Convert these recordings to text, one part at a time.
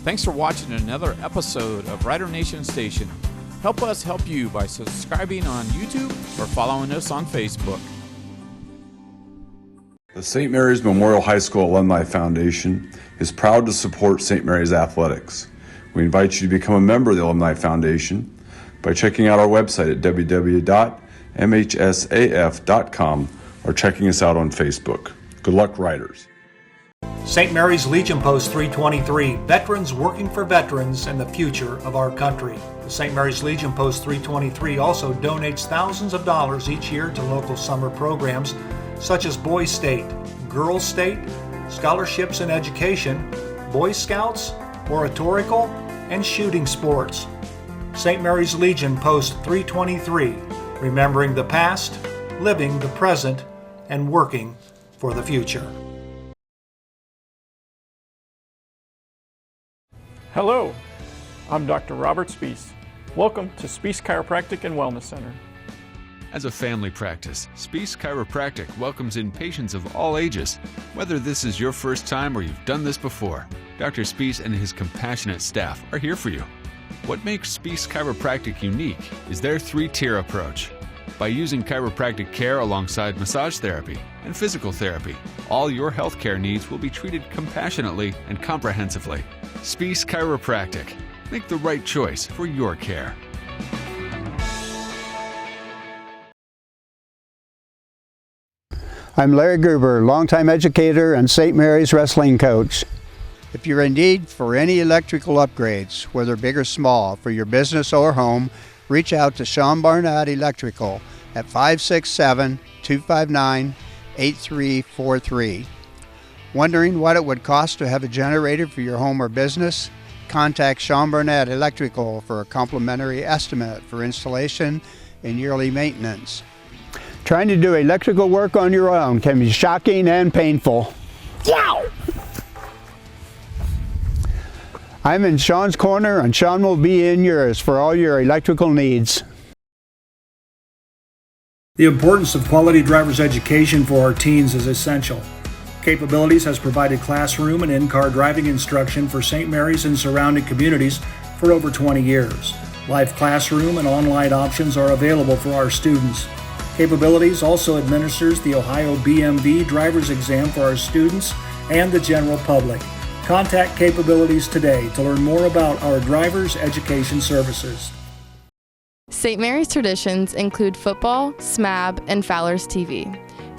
Thanks for watching another episode of Rider Nation Station. Help us help you by subscribing on YouTube or following us on Facebook. The St. Mary's Memorial High School Alumni Foundation is proud to support St. Mary's athletics. We invite you to become a member of the Alumni Foundation by checking out our website at www.mhsaf.com or checking us out on Facebook. Good luck, Riders. St. Mary's Legion Post 323, veterans working for veterans and the future of our country. The St. Mary's Legion Post 323 also donates thousands of dollars each year to local summer programs such as Boys State, Girls State, scholarships in education, Boy Scouts, oratorical, and shooting sports. St. Mary's Legion Post 323, remembering the past, living the present, and working for the future. Hello, I'm Dr. Robert Spees. Welcome to Spees Chiropractic and Wellness Center. As a family practice, Spees Chiropractic welcomes in patients of all ages. Whether this is your first time or you've done this before, Dr. Spees and his compassionate staff are here for you. What makes Spees Chiropractic unique is their three-tier approach. By using chiropractic care alongside massage therapy and physical therapy, all your healthcare needs will be treated compassionately and comprehensively. Spees Chiropractic. Make the right choice for your care. I'm Larry Gruber, longtime educator and St. Mary's wrestling coach. If you're in need for any electrical upgrades, whether big or small, for your business or home, reach out to Sean Barnett Electrical at 567-259-8343. Wondering what it would cost to have a generator for your home or business? Contact Sean Barnett Electrical for a complimentary estimate for installation and yearly maintenance. Trying to do electrical work on your own can be shocking and painful. Yow! I'm in Sean's corner, and Sean will be in yours for all your electrical needs. The importance of quality driver's education for our teens is essential. Capabilities has provided classroom and in-car driving instruction for St. Mary's and surrounding communities for over 20 years. Live classroom and online options are available for our students. Capabilities also administers the Ohio BMV driver's exam for our students and the general public. Contact Capabilities today to learn more about our driver's education services. St. Mary's traditions include football, SMAB, and Fowler's TV.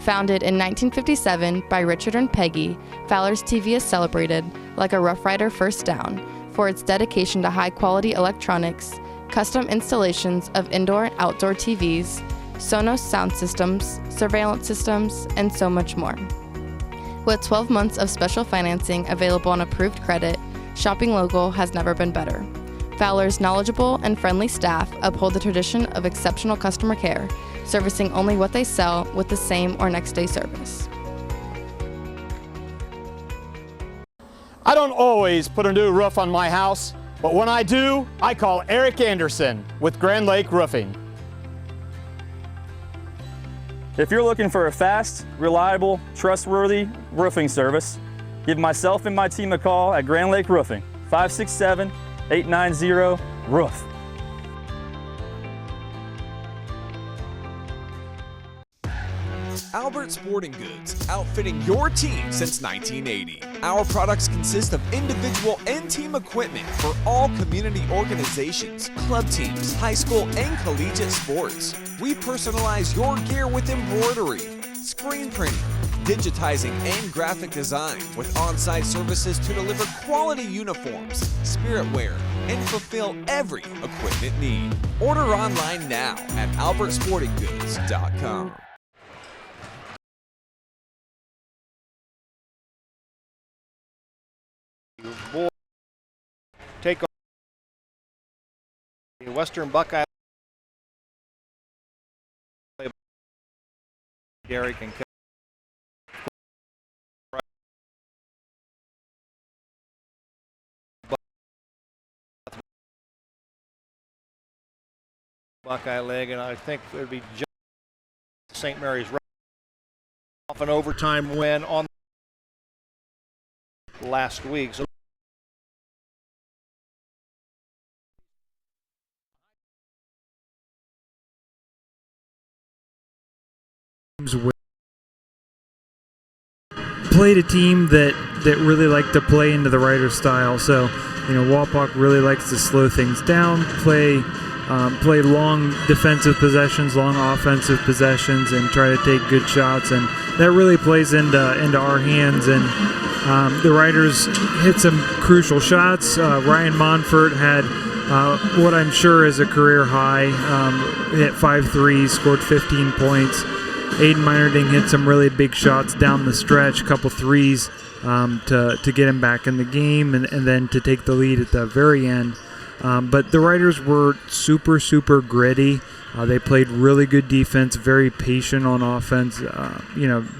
Founded in 1957 by Richard and Peggy, Fowler's TV is celebrated, like a Rough Rider first down, for its dedication to high-quality electronics, custom installations of indoor and outdoor TVs, Sonos sound systems, surveillance systems, and so much more. With 12 months of special financing available on approved credit, shopping local has never been better. Fowler's knowledgeable and friendly staff uphold the tradition of exceptional customer care, servicing only what they sell with the same or next day service. I don't always put a new roof on my house, but when I do, I call Eric Anderson with Grand Lake Roofing. If you're looking for a fast, reliable, trustworthy roofing service, give myself and my team a call at Grand Lake Roofing, 567-890-ROOF. Albert Sporting Goods, outfitting your team since 1980. Our products consist of individual and team equipment for all community organizations, club teams, high school and collegiate sports. We personalize your gear with embroidery, screen printing, digitizing, and graphic design with on-site services to deliver quality uniforms, spirit wear, and fulfill every equipment need. Order online now at albertsportinggoods.com. Take on the Western Buckeye. Derek and Buckeye leg, and I think it would be just St. Mary's off an overtime win on last week. So Gibbs played a team that really liked to play into the Rider style. So, Wapak really likes to slow things down, play long defensive possessions, long offensive possessions, and try to take good shots. And that really plays into our hands. And the Riders hit some crucial shots. Ryan Monfort had what I'm sure is a career high, hit 5 threes, scored 15 points. Aiden Meinerding hit some really big shots down the stretch, a couple threes to get him back in the game and then to take the lead at the very end. But the Riders were super, super gritty. They played really good defense, very patient on offense,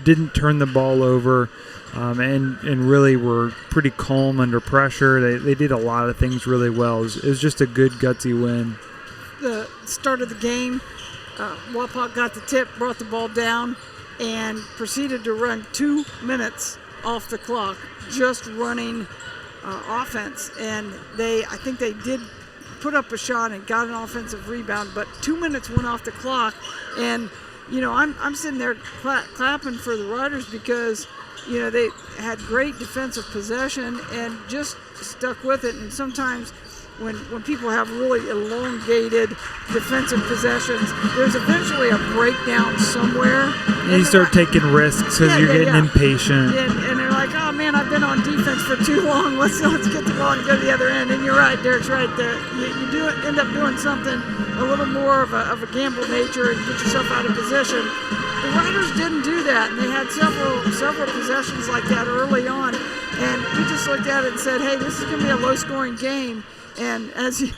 didn't turn the ball over, and really were pretty calm under pressure. They did a lot of things really well. It was just a good, gutsy win. The start of the game, Wapak got the tip, brought the ball down, and proceeded to run 2 minutes off the clock, just running offense. And I think they did put up a shot and got an offensive rebound, but 2 minutes went off the clock. And, I'm sitting there clapping for the Riders because, they had great defensive possession and just stuck with it. And sometimes when people have really elongated defensive possessions, there's eventually a breakdown somewhere. And you start taking risks because you're getting impatient. And they're like, oh man, I've been on defense for too long. Let's get the ball and go to the other end. And you're right, Derek's right there. You do end up doing something a little more of a gamble nature and get yourself out of position. The Riders didn't do that, and they had several possessions like that early on. And we just looked at it and said, hey, this is going to be a low-scoring game. And as it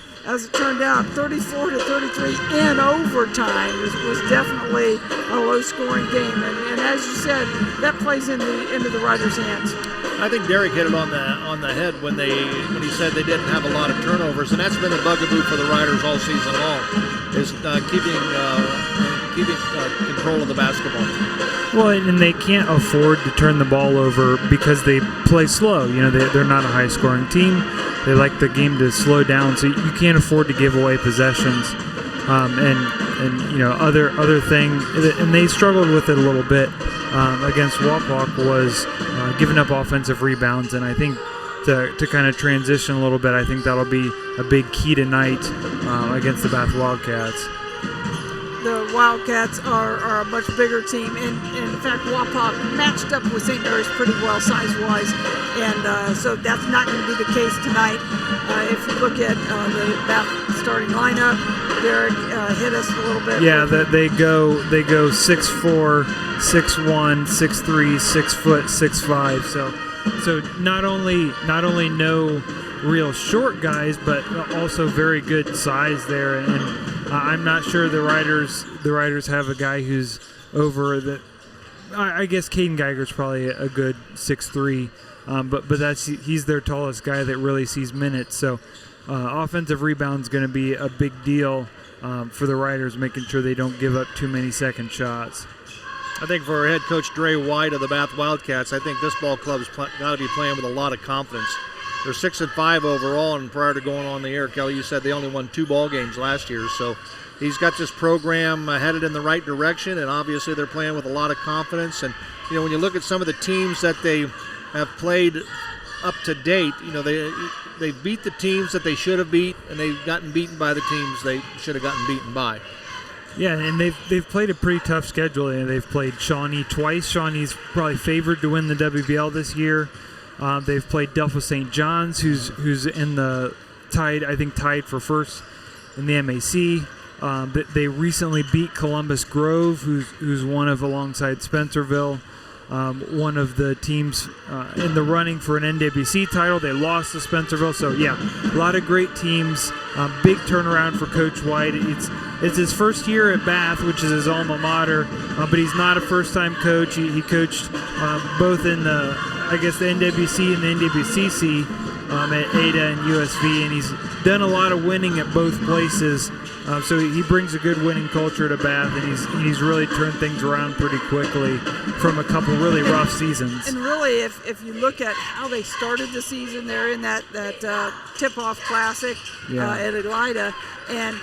turned out, 34-33 in overtime was definitely a low-scoring game. And as you said, that plays into the Riders' hands. I think Derek hit it on the head when he said they didn't have a lot of turnovers, and that's been the bugaboo for the Riders all season long, is keeping control of the basketball. Well, and they can't afford to turn the ball over because they play slow. They're not a high-scoring team. They like the game to slow down, so you can't afford to give away possessions. Other thing, and they struggled with it a little bit against Wapak was giving up offensive rebounds, and I think to kind of transition a little bit, I think that'll be a big key tonight against the Bath Wildcats. The Wildcats are a much bigger team, and in fact, Wapak matched up with St. Mary's pretty well size-wise, and so that's not going to be the case tonight. If you look at the Bath starting lineup, Derek hit us a little bit. Yeah, they go 6'4", 6'1", 6'3", 6 foot, 6'5". So not only no real short guys, but also very good size there. And I'm not sure the Riders have a guy who's over that. I guess Caden Geiger's probably a good 6'3", but he's their tallest guy that really sees minutes. So offensive rebound's going to be a big deal for the Riders, making sure they don't give up too many second shots. I think for head coach Dre White of the Bath Wildcats, I think this ball club's got to be playing with a lot of confidence. They're 6-5 overall, and prior to going on the air, Kelly, you said they only won 2 ball games last year. So he's got this program headed in the right direction, and obviously they're playing with a lot of confidence. And when you look at some of the teams that they have played up to date, they've beat the teams that they should have beat, and they've gotten beaten by the teams they should have gotten beaten by. Yeah, and they've played a pretty tough schedule. And they've played Shawnee twice. Shawnee's probably favored to win the WBL this year. They've played Delphos St. John's, who's in the tied for first in the MAC. They recently beat Columbus Grove, who's one of, alongside Spencerville, one of the teams in the running for an NWC title. They lost to Spencerville. So yeah, a lot of great teams. Big turnaround for Coach White. It's his first year at Bath, which is his alma mater, but he's not a first-time coach. He coached both in the NWC and the NWCC at Ada and USV, and he's done a lot of winning at both places. So he brings a good winning culture to Bath, and he's really turned things around pretty quickly from a couple really rough seasons. And really, if you look at how they started the season, they're in that Tip-Off Classic at Elida, and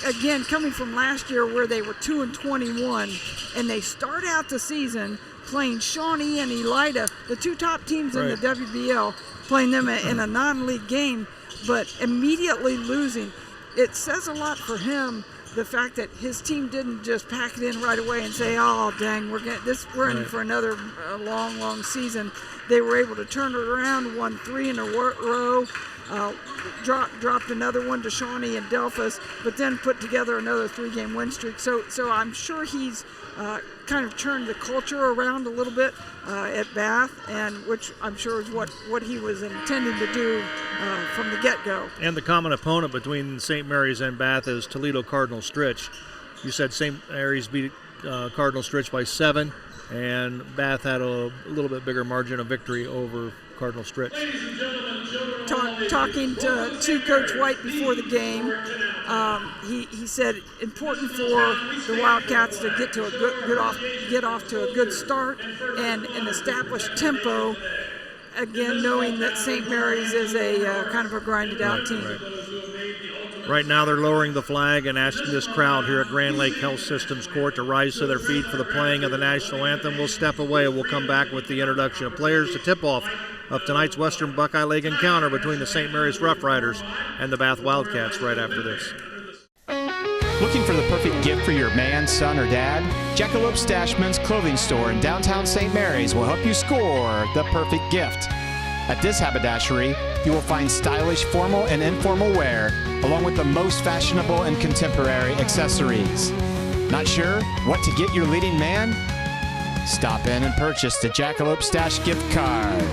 again, coming from last year where they were 2-21, and they start out the season playing Shawnee and Elida, the two top teams in the WBL, playing them in a non-league game, but immediately losing. It says a lot for him, the fact that his team didn't just pack it in right away and say, oh, dang, we're in for another long season. They were able to turn it around, won 3 in a row, dropped another one to Shawnee and Delphus, but then put together another 3-game win streak. So I'm sure he's kind of turned the culture around a little bit at Bath, and which I'm sure is what he was intending to do from the get-go. And the common opponent between St. Mary's and Bath is Toledo Cardinal Stritch. You said St. Mary's beat Cardinal Stritch by 7, and Bath had a little bit bigger margin of victory over Cardinal Stritch. Talking to Coach White before the game, he said important for the Wildcats to get off to a good start and an established tempo. Again, knowing that St. Mary's is a kind of a grinded out team. Right now they're lowering the flag and asking this crowd here at Grand Lake Health Systems Court to rise to their feet for the playing of the national anthem. We'll step away. We'll come back with the introduction of players to tip off of tonight's Western Buckeye League encounter between the St. Mary's Rough Riders and the Bath Wildcats right after this. Looking for the perfect gift for your man, son, or dad? Jackalope Stash Men's Clothing Store in downtown St. Mary's will help you score the perfect gift. At this haberdashery, you will find stylish formal and informal wear, along with the most fashionable and contemporary accessories. Not sure what to get your leading man? Stop in and purchase the Jackalope Stash gift card.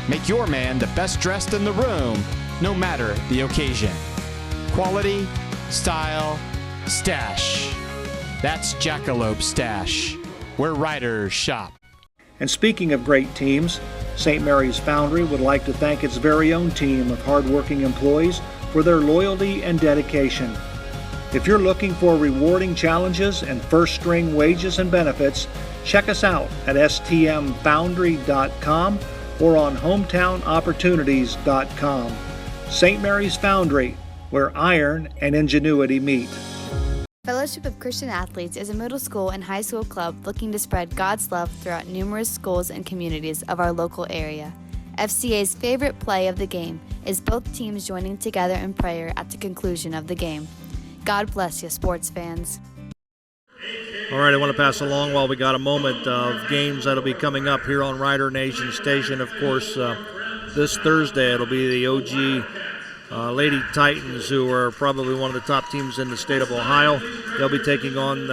Make your man the best dressed in the room, no matter the occasion. Quality, style, stash. That's Jackalope Stash, where riders shop. And speaking of great teams, St. Mary's Foundry would like to thank its very own team of hardworking employees for their loyalty and dedication. If you're looking for rewarding challenges and first-string wages and benefits, check us out at stmfoundry.com or on hometownopportunities.com. St. Mary's Foundry, where iron and ingenuity meet. Fellowship of Christian Athletes is a middle school and high school club looking to spread God's love throughout numerous schools and communities of our local area. FCA's favorite play of the game is both teams joining together in prayer at the conclusion of the game. God bless you, sports fans. All right, I want to pass along while we got a moment of games that'll be coming up here on Rider Nation Station. Of course, this Thursday it'll be the OG Lady Titans, who are probably one of the top teams in the state of Ohio. They'll be taking on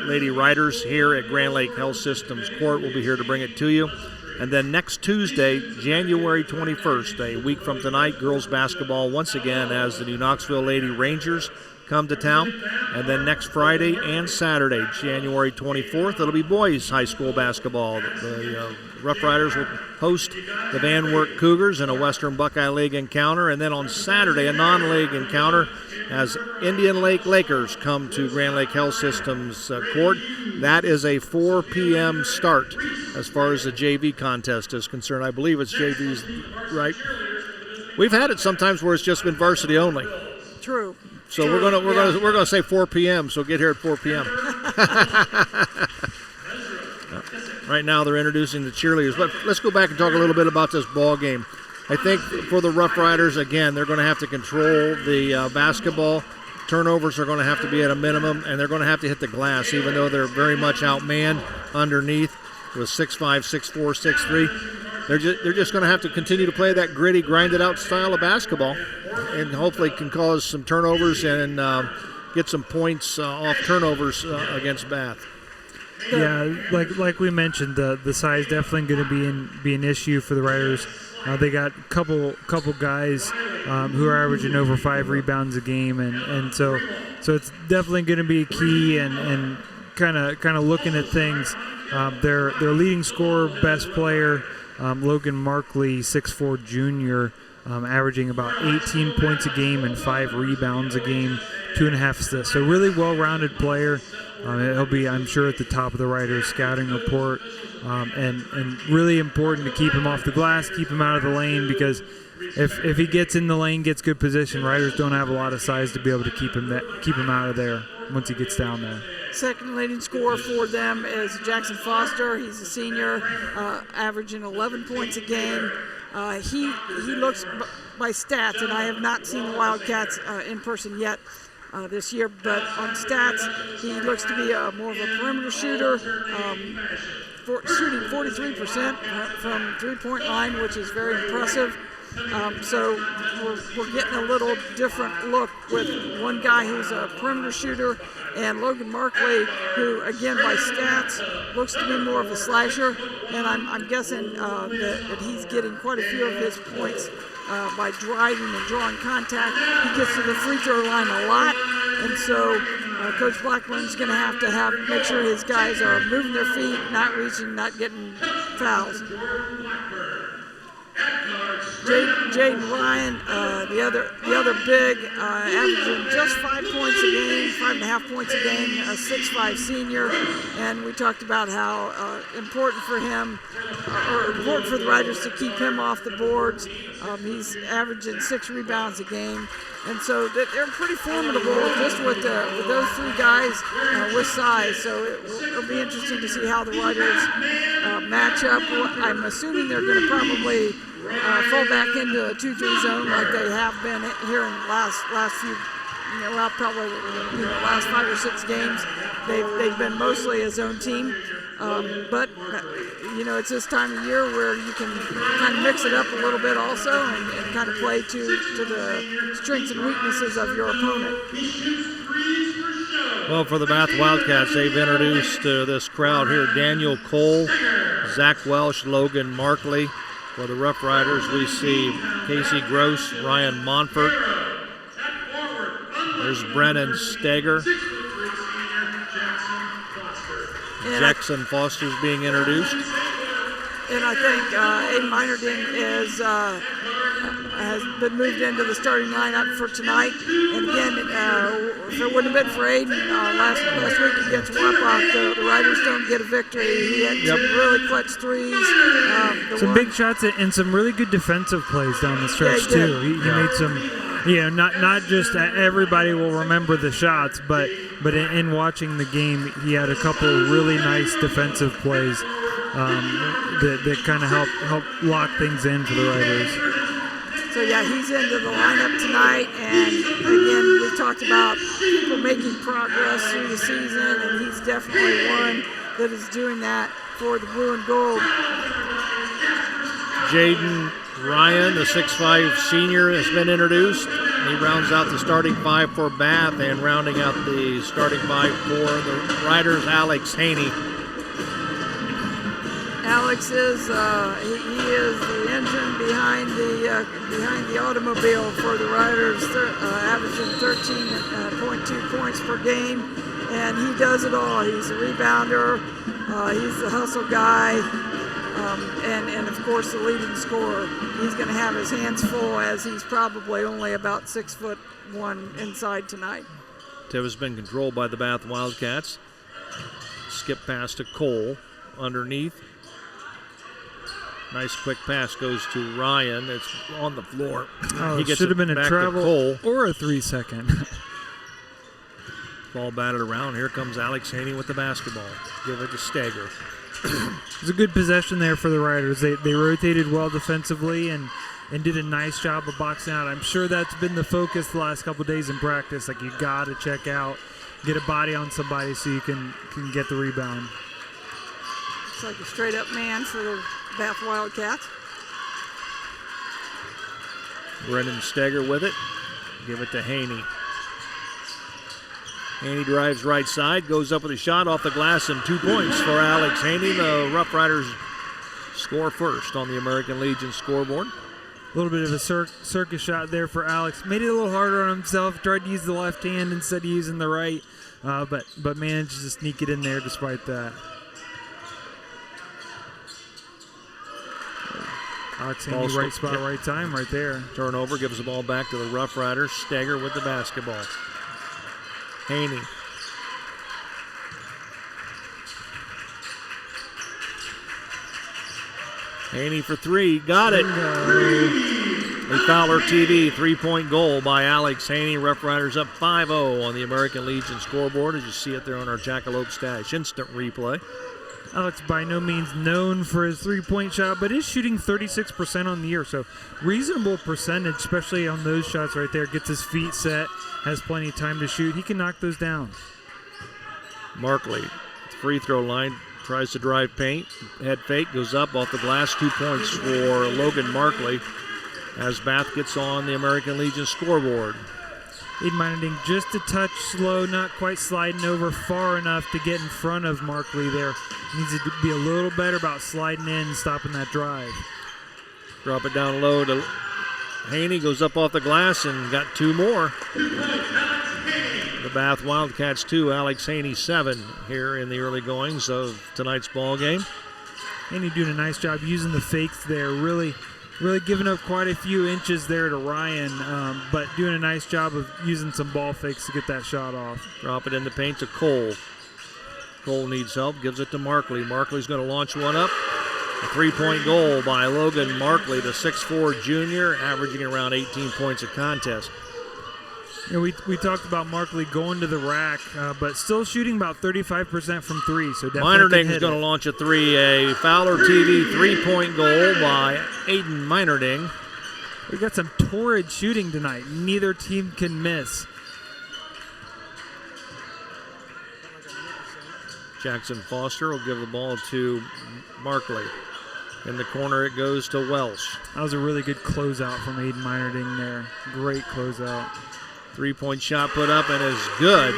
Lady Riders here at Grand Lake Health Systems Court. We'll be here to bring it to you. And then next Tuesday, January 21st, a week from tonight, girls basketball once again as the New Knoxville Lady Rangers come to town. And then next Friday and Saturday, January 24th, it'll be boys high school basketball. The Rough Riders will host the Van Wert Cougars in a Western Buckeye League encounter. And then on Saturday, a non-league encounter as Indian Lake Lakers come to Grand Lake Health Systems Court. That is a 4 p.m. start as far as the JV contest is concerned. I believe it's JV's, right? We've had it sometimes where it's just been varsity only. True. So we're gonna say 4 p.m. So get here at 4 p.m. Right now they're introducing the cheerleaders. But let's go back and talk a little bit about this ball game. I think for the Rough Riders, again, they're going to have to control the basketball. Turnovers are going to have to be at a minimum, and they're going to have to hit the glass, even though they're very much outmanned underneath with 6'5", 6'4", 6'3". They're just going to have to continue to play that gritty, grinded-out style of basketball, and hopefully can cause some turnovers and get some points off turnovers against Bath. Yeah, like we mentioned, the size definitely going to be an issue for the Riders. They got a couple guys who are averaging over 5 rebounds a game, and so it's definitely going to be a key and kind of looking at things. Their leading scorer, best player, Logan Markley, 6'4" junior, averaging about 18 points a game and 5 rebounds a game, 2.5 assists. So really well-rounded player. He'll be, I'm sure, at the top of the Riders scouting report, and really important to keep him off the glass, keep him out of the lane, because if he gets in the lane, gets good position, Riders don't have a lot of size to be able to keep him out of there once he gets down there. Second leading scorer for them is Jackson Foster. He's a senior, averaging 11 points a game. He looks, by stats, and I have not seen the Wildcats in person yet this year, but on stats, he looks to be more of a perimeter shooter, shooting 43% from three-point line, which is very impressive. So we're getting a little different look with one guy who's a perimeter shooter and Logan Markley, who, again, by stats, looks to be more of a slasher. And I'm guessing that he's getting quite a few of his points by driving and drawing contact. He gets to the free throw line a lot. And so Coach Blackburn's going to have make sure his guys are moving their feet, not reaching, not getting fouls. Jaden Ryan, the other big, averaging just 5 points a game, 5.5 points a game, a 6'5" senior, and we talked about how important for him, or important for the Riders to keep him off the boards. He's averaging 6 rebounds a game, and so they're pretty formidable just with those three guys with size. So it'll be interesting to see how the Riders match up. I'm assuming they're going to probably fall back into a 2-3 zone like they have been here in the last few, probably last 5 or 6 games. They've been mostly a zone team, but it's this time of year where you can kind of mix it up a little bit also and kind of play to the strengths and weaknesses of your opponent. Well, for the Bath Wildcats, they've introduced this crowd here: Daniel Cole, Zach Welsh, Logan Markley. For the Rough Riders, we see Casey Gross, Ryan Monfort. There's Brennan Steger. Jackson Foster's being introduced. And I think Aiden Meinerding has been moved into the starting lineup for tonight. And again, if it wouldn't have been for Aiden last week against Wapak, the Riders don't get a victory. He had some really clutch threes. Some big shots and some really good defensive plays down the stretch too. He made some, not just everybody will remember the shots, but in watching the game, he had a couple really nice defensive plays that kind of help lock things in for the Riders. So he's into the lineup tonight, and again, we talked about people making progress through the season, and he's definitely one that is doing that for the Blue and Gold. Jaden Ryan, the 6'5" senior, has been introduced. He rounds out the starting 5 for Bath, and rounding out the starting 5 for the Riders, Alex Haney. Alex is he is the engine behind the automobile for the Riders, averaging 13.2 points per game, and he does it all. He's a rebounder, he's the hustle guy, and of course the leading scorer. He's going to have his hands full, as he's probably only about 6'1" inside tonight. Tip has been controlled by the Bath Wildcats. Skip pass to Cole underneath. Nice quick pass goes to Ryan. It's on the floor. He gets should have been a travel or a 3-second. Ball batted around. Here comes Alex Haney with the basketball. Give it to Steger. It was a good possession there for the Riders. They rotated well defensively and did a nice job of boxing out. I'm sure that's been the focus the last couple of days in practice. Like, you got to check out, get a body on somebody so you can get the rebound. It's like a straight-up man for the Bath Wildcats. Brennan Steger with it. Give it to Haney. Haney drives right side, goes up with a shot off the glass, and 2 points for Alex Haney. The Rough Riders score first on the American Legion scoreboard. A little bit of a circus shot there for Alex. Made it a little harder on himself. Tried to use the left hand instead of using the right, but managed to sneak it in there despite that. Alex Haney, right spot, right time, right there. Turnover, gives the ball back to the Rough Riders. Steger with the basketball. Haney. Haney for three. Got it. A Fowler TV 3-point goal by Alex Haney. Rough Riders up 5-0 on the American Legion scoreboard, as you see it there on our Jackalope Stash instant replay. Alex by no means known for his three-point shot, but is shooting 36% on the year, so reasonable percentage, especially on those shots right there. Gets his feet set, has plenty of time to shoot. He can knock those down. Markley, free throw line, tries to drive paint. Head fake, goes up off the glass. 2 points for Logan Markley as Bath gets on the American Legion scoreboard. Aiden just a touch slow, not quite sliding over far enough to get in front of Markley there. Needs to be a little better about sliding in and stopping that drive. Drop it down low to Haney, goes up off the glass and got 2 more. The Bath Wildcats 2, Alex Haney 7 here in the early goings of tonight's ball game. Haney doing a nice job using the fakes there, really giving up quite a few inches there to Ryan, but doing a nice job of using some ball fakes to get that shot off. Drop it in the paint to Cole. Cole needs help, gives it to Markley. Markley's going to launch one up. A 3-point goal by Logan Markley, the 6'4 junior, averaging around 18 points a contest. You know, we talked about Markley going to the rack, but still shooting about 35% from three. So Meinerding is going to launch a three. A Fowler TV 3-point goal by Aiden Meinerding. We got some torrid shooting tonight. Neither team can miss. Jackson Foster will give the ball to Markley. In the corner it goes to Welsh. That was a really good closeout from Aiden Meinerding there. Great closeout. 3-point shot put up and is good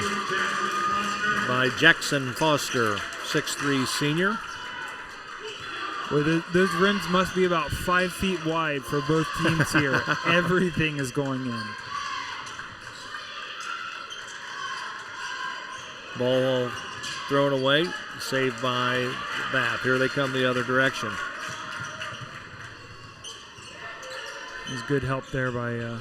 by Jackson Foster, 6'3 senior. Well, those rims must be about 5 feet wide for both teams here. Everything is going in. Ball thrown away, saved by Bath. Here they come the other direction. There's good help there by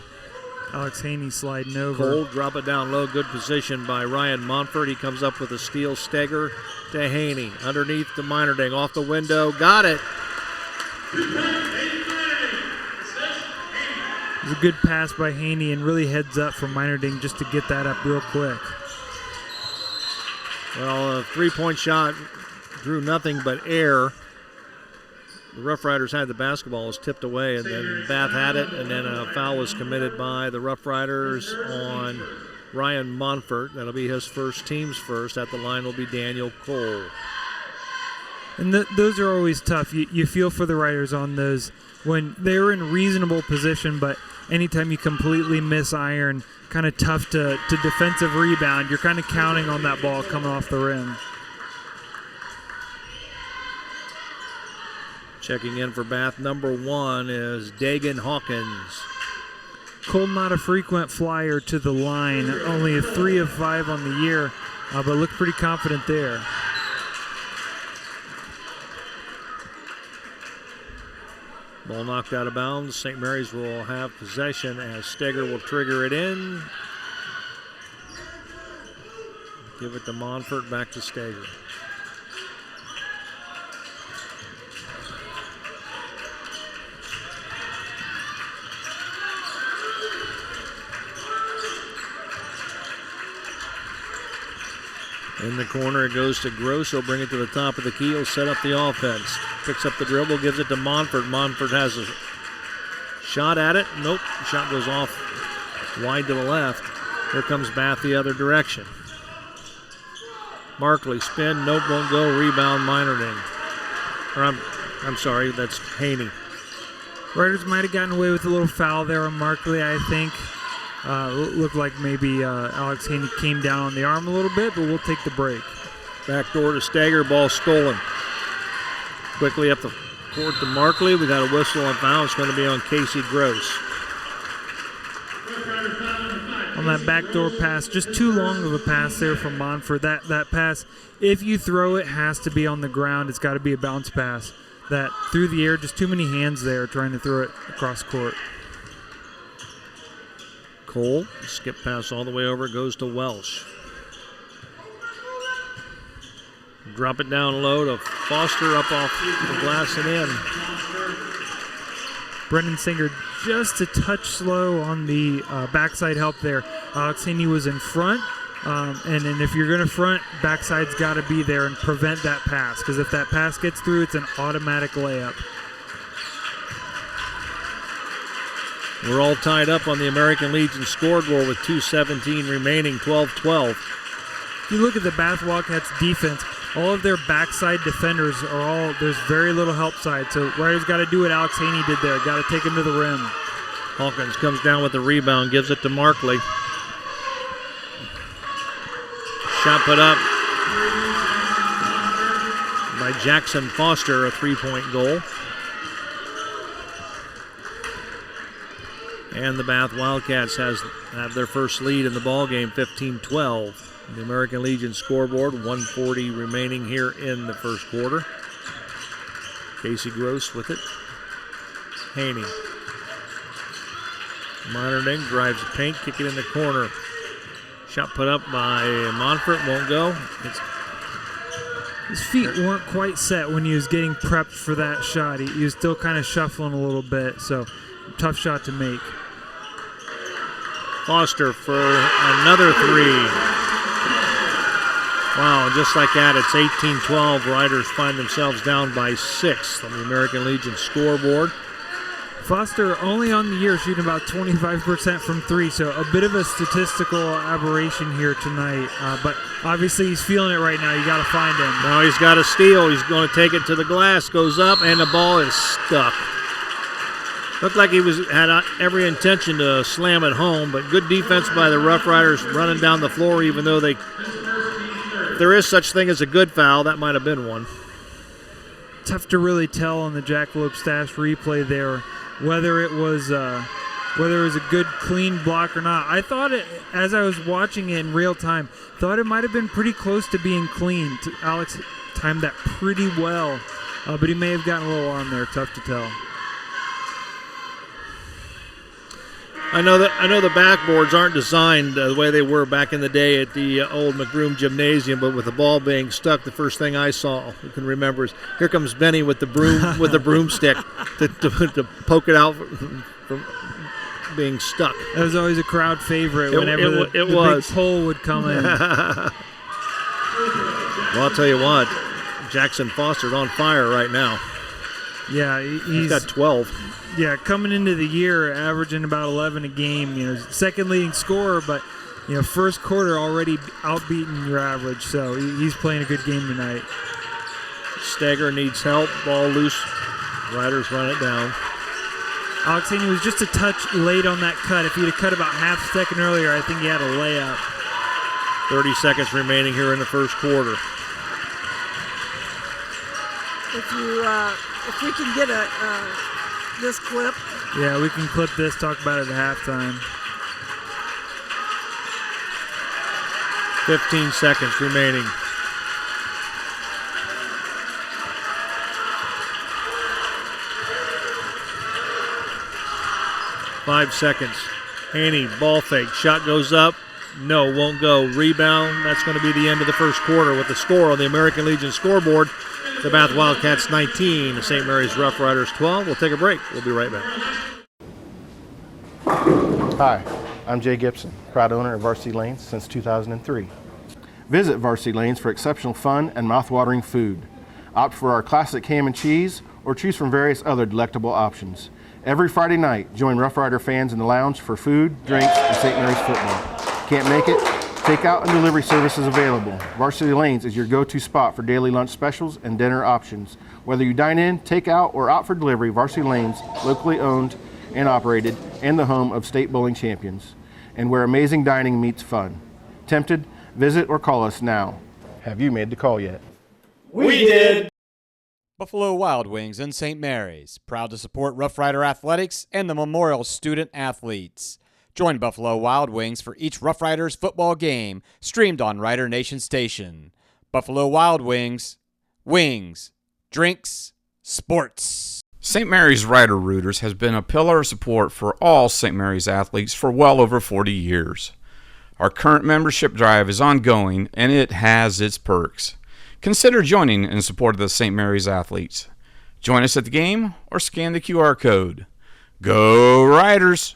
Alex Haney sliding over. Cole, drop it down low. Good position by Ryan Montfort. He comes up with a steal. Steger to Haney. Underneath to Meinerding. Off the window. Got it. It was a good pass by Haney and really heads up for Meinerding just to get that up real quick. Well, a 3-point shot drew nothing but air. The Rough Riders had the basketball, was tipped away, and then Bath had it, and then a foul was committed by the Rough Riders on Ryan Montfort. That'll be his first, team's first. At the line will be Daniel Cole. And those are always tough. You feel for the Riders on those when they were in reasonable position, but anytime you completely miss iron, kind of tough to defensive rebound. You're kind of counting on that ball coming off the rim. Checking in for Bath, number 1 is Dagan Hawkins. Cole not a frequent flyer to the line, only a 3 of 5 on the year, but looked pretty confident there. Ball knocked out of bounds. St. Mary's will have possession as Steger will trigger it in. Give it to Montfort, back to Steger. In the corner, it goes to Gross. He'll bring it to the top of the key. He'll set up the offense. Picks up the dribble, gives it to Montfort. Montfort has a shot at it. Nope. Shot goes off wide to the left. Here comes Bath the other direction. Markley spin. Nope, won't go. Rebound, Meinerding. Or I'm sorry, that's Haney. Riders might have gotten away with a little foul there on Markley, I think. Looked like maybe Alex Haney came down on the arm a little bit, but we'll take the break. Back door to Steger, ball stolen. Quickly up the court to Markley. We got a whistle on foul. It's going to be on Casey Gross. On that backdoor pass, just too long of a pass there from Montfort. That pass, if you throw it, has to be on the ground. It's got to be a bounce pass. That through the air, just too many hands there trying to throw it across court. Cole, skip pass all the way over, goes to Welsh. Drop it down low to Foster, up off the glass and in. Brendan Singer just a touch slow on the backside help there. Alex Haney was in front. And if you're going to front, backside's got to be there and prevent that pass, because if that pass gets through, it's an automatic layup. We're all tied up on the American Legion scoreboard with 2:17 remaining, 12-12. If you look at the Bath Wildcats defense, all of their backside defenders are all, there's very little help side. So Riders got to do what Alex Haney did there. Got to take him to the rim. Hawkins comes down with the rebound, gives it to Markley. Shot put up by Jackson Foster, a three-point goal. And the Bath Wildcats have their first lead in the ballgame, 15-12. The American Legion scoreboard, 1:40 remaining here in the first quarter. Casey Gross with it. Haney. Monerding drives the paint, kick it in the corner. Shot put up by Monfort, won't go. His feet weren't quite set when he was getting prepped for that shot. He was still kind of shuffling a little bit, so tough shot to make. Foster for another three. Wow, just like that, it's 18-12. Riders find themselves down by 6 on the American Legion scoreboard. Foster only on the year shooting about 25% from 3, so a bit of a statistical aberration here tonight. But obviously he's feeling it right now. You got to find him. Now he's got a steal. He's going to take it to the glass. Goes up, and the ball is stuck. Looked like he had every intention to slam it home, but good defense by the Rough Riders running down the floor, even though if there is such thing as a good foul, that might have been one. Tough to really tell on the Jackalope Stash replay there whether it was a good clean block or not. I thought it, as I was watching it in real time, thought it might have been pretty close to being clean. Alex timed that pretty well, but he may have gotten a little on there. Tough to tell. I know the backboards aren't designed the way they were back in the day at the old McBroom Gymnasium, but with the ball being stuck, the first thing I saw, you can remember, is here comes Benny with the broomstick to poke it out from being stuck. That was always a crowd favorite whenever the big pole would come in. Well, I'll tell you what, Jackson Foster's on fire right now. Yeah, he's got 12. Yeah, coming into the year, averaging about 11 a game. Second leading scorer, but first quarter already outbeating your average. So he's playing a good game tonight. Steger needs help. Ball loose. Riders run it down. Alex Haney was just a touch late on that cut. If he'd have cut about half a second earlier, I think he had a layup. 30 seconds remaining here in the first quarter. If we can get this clip. Yeah, we can clip this, talk about it at halftime. 15 seconds remaining. Five seconds. Haney, ball fake. Shot goes up. No, won't go. Rebound. That's going to be the end of the first quarter with the score on the American Legion scoreboard. The Bath Wildcats 19, the St. Mary's Rough Riders 12. We'll take a break. We'll be right back. Hi, I'm Jay Gibson, proud owner of Varsity Lanes since 2003. Visit Varsity Lanes for exceptional fun and mouth-watering food. Opt for our classic ham and cheese or choose from various other delectable options. Every Friday night, join Rough Rider fans in the lounge for food, drinks, and St. Mary's football. Can't make it? Takeout and delivery services available. Varsity Lanes is your go-to spot for daily lunch specials and dinner options. Whether you dine in, take out, or opt for delivery, Varsity Lanes, locally owned and operated, and the home of state bowling champions, and where amazing dining meets fun. Tempted? Visit or call us now. Have you made the call yet? We did! Buffalo Wild Wings in St. Mary's, proud to support Rough Rider Athletics and the Memorial Student Athletes. Join Buffalo Wild Wings for each Rough Riders football game, streamed on Rider Nation Station. Buffalo Wild Wings, wings, drinks, sports. St. Mary's Rider Rooters has been a pillar of support for all St. Mary's athletes for well over 40 years. Our current membership drive is ongoing, and it has its perks. Consider joining in support of the St. Mary's athletes. Join us at the game or scan the QR code. Go Riders!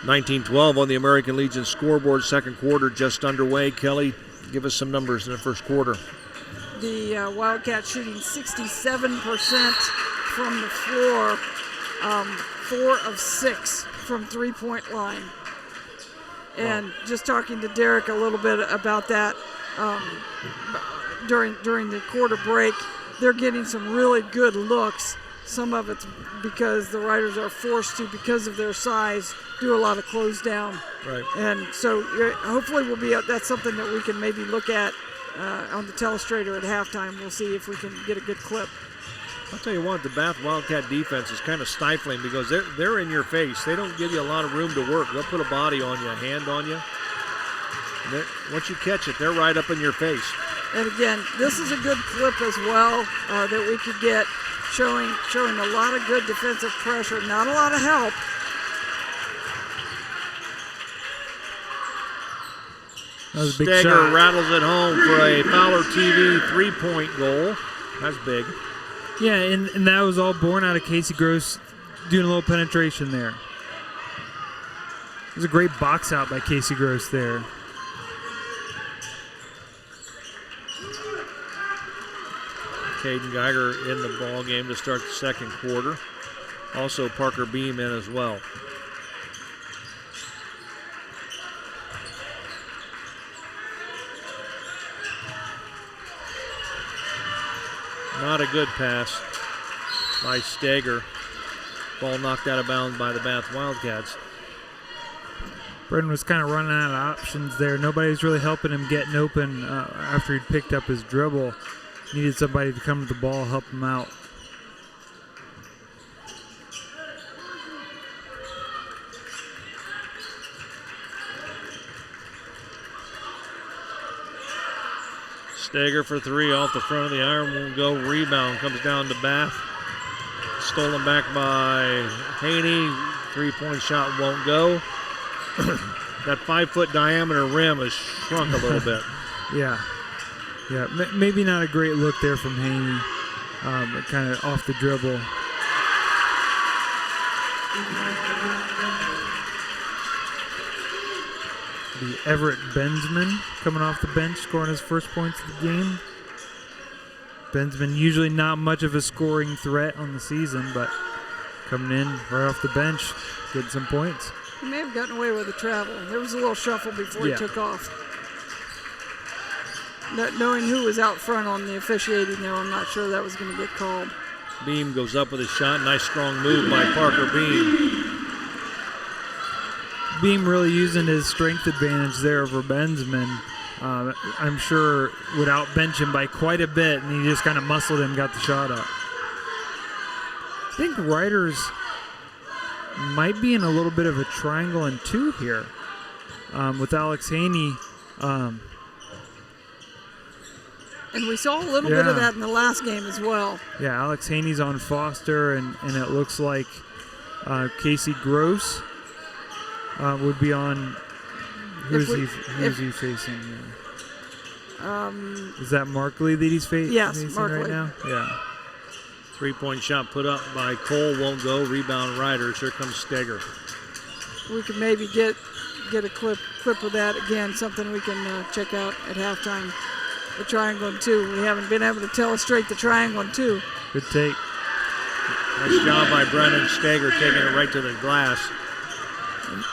19-12 on the American Legion scoreboard. Second quarter just underway. Kelly, give us some numbers in the first quarter. The Wildcats shooting 67% from the floor, 4 of 6 from three-point line. And just talking to Derek a little bit about that during the quarter break, they're getting some really good looks. Some of it's because the Riders are forced to, because of their size, do a lot of close down. Right. And so hopefully that's something that we can maybe look at on the telestrator at halftime. We'll see if we can get a good clip. I'll tell you what, the Bath Wildcat defense is kind of stifling because they're in your face. They don't give you a lot of room to work. They'll put a body on you, a hand on you. And once you catch it, they're right up in your face. And again, this is a good clip as well that we could get, showing a lot of good defensive pressure, not a lot of help. Steger rattles it home for a Fowler TV 3-point goal. That's big. Yeah, and that was all born out of Casey Gross doing a little penetration there. It was a great box out by Casey Gross there. Caden Geiger in the ball game to start the second quarter. Also Parker Beam in as well. Not a good pass by Steger. Ball knocked out of bounds by the Bath Wildcats. Brendan was kind of running out of options there. Nobody was really helping him getting open after he'd picked up his dribble. Needed somebody to come to the ball, help him out. Steger for 3 off the front of the iron, won't go. Rebound comes down to Bath. Stolen back by Haney. 3-point shot won't go. That 5-foot diameter rim has shrunk a little bit. Yeah, maybe not a great look there from Haney, kind of off the dribble. The Everett Benzman coming off the bench, scoring his first points of the game. Benzman usually not much of a scoring threat on the season, but coming in right off the bench, getting some points. He may have gotten away with the travel. There was a little shuffle before he took off. Not knowing who was out front on the officiating there, I'm not sure that was going to get called. Beam goes up with a shot. Nice strong move by Parker Beam. Beam really using his strength advantage there over Benzman. I'm sure would outbench him by quite a bit, and he just kind of muscled him, got the shot up. I think Riders might be in a little bit of a triangle and 2 here with Alex Haney. And we saw a little bit of that in the last game as well. Yeah, Alex Haney's on Foster, and it looks like Casey Gross would be on. Who's he facing? Is that Markley that he's facing Markley right now? Yeah. 3-point shot put up by Cole, won't go. Rebound Riders. Here comes Steger. We could maybe get a clip of that again. Something we can check out at halftime. The triangle and 2. We haven't been able to illustrate the triangle and 2. Good take. Nice job by Brennan Steger, taking it right to the glass.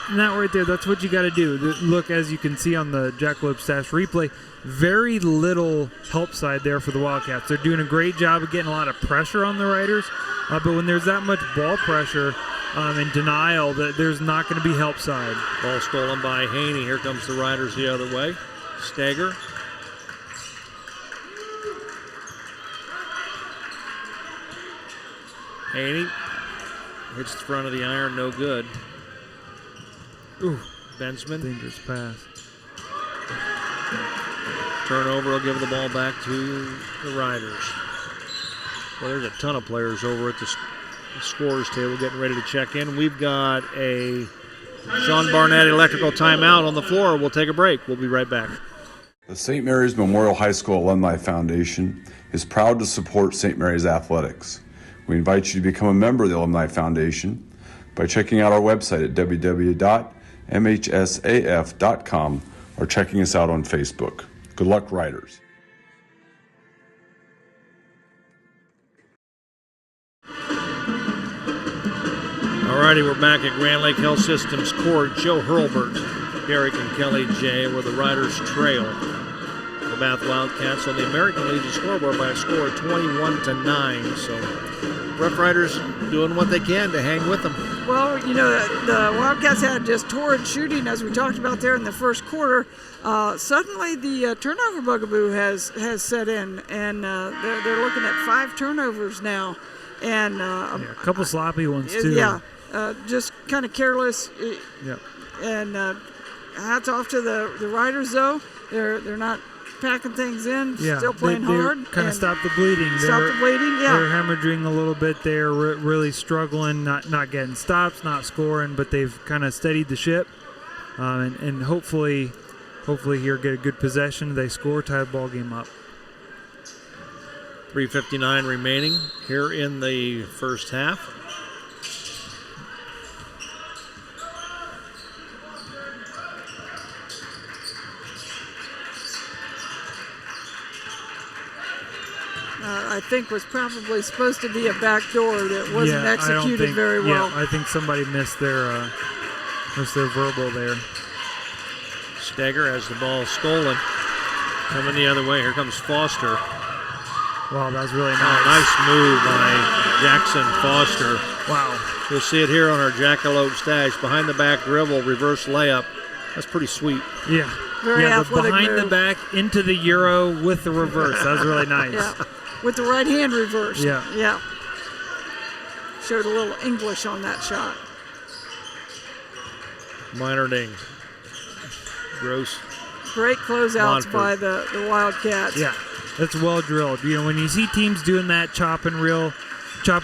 And that right there, that's what you got to do. Look, as you can see on the Jackalope Stash replay, very little help side there for the Wildcats. They're doing a great job of getting a lot of pressure on the Riders, but when there's that much ball pressure and denial, there's not going to be help side. Ball stolen by Haney. Here comes the Riders the other way. Steger. Haney hits the front of the iron, no good. Ooh, Benzman. Dangerous pass. Turnover will give the ball back to the Riders. Well, there's a ton of players over at the scorers table getting ready to check in. We've got a Sean Barnett electrical timeout on the floor. We'll take a break. We'll be right back. The St. Mary's Memorial High School Alumni Foundation is proud to support St. Mary's athletics. We invite you to become a member of the Alumni Foundation by checking out our website at www.mhsaf.com or checking us out on Facebook. Good luck, Riders. Alrighty, we're back at Grand Lake Health Systems Court. Joe Hurlbert, Derek and Kelly J, where the Riders trail the Bath Wildcats on the American Legion scoreboard by a score of 21-9. So Rough Riders doing what they can to hang with them. Well, you know, the Wildcats had just torrid shooting, as we talked about there in the first quarter. Suddenly, the turnover bugaboo has set in, and they're looking at 5 turnovers now, and a couple sloppy ones too. Yeah, just kind of careless. Yeah. And hats off to the Riders, though. They're not packing things in, still playing hard. Kind of stop the bleeding. Stop the bleeding, yeah. They're hemorrhaging a little bit. They're really struggling, not getting stops, not scoring, but they've kind of steadied the ship. And hopefully here get a good possession. They score, tie the ball game up. 3:59 remaining here in the first half. I think was probably supposed to be a back door that wasn't executed very well. Yeah, I think somebody missed their verbal there. Steger has the ball stolen. Coming the other way. Here comes Foster. Wow, that was really nice. Nice move by Jackson Foster. Wow. You'll see it here on our Jackalope stash. Behind the back dribble, reverse layup. That's pretty sweet. Yeah. Very athletic behind move. the back into the Euro with the reverse. That was really nice. Yeah. With the right hand reverse. Yeah. Yeah. Showed a little English on that shot. Minerding. Gross. Great closeouts Monfort. by the Wildcats. Yeah, that's well drilled. You know, when you see teams doing that, chopping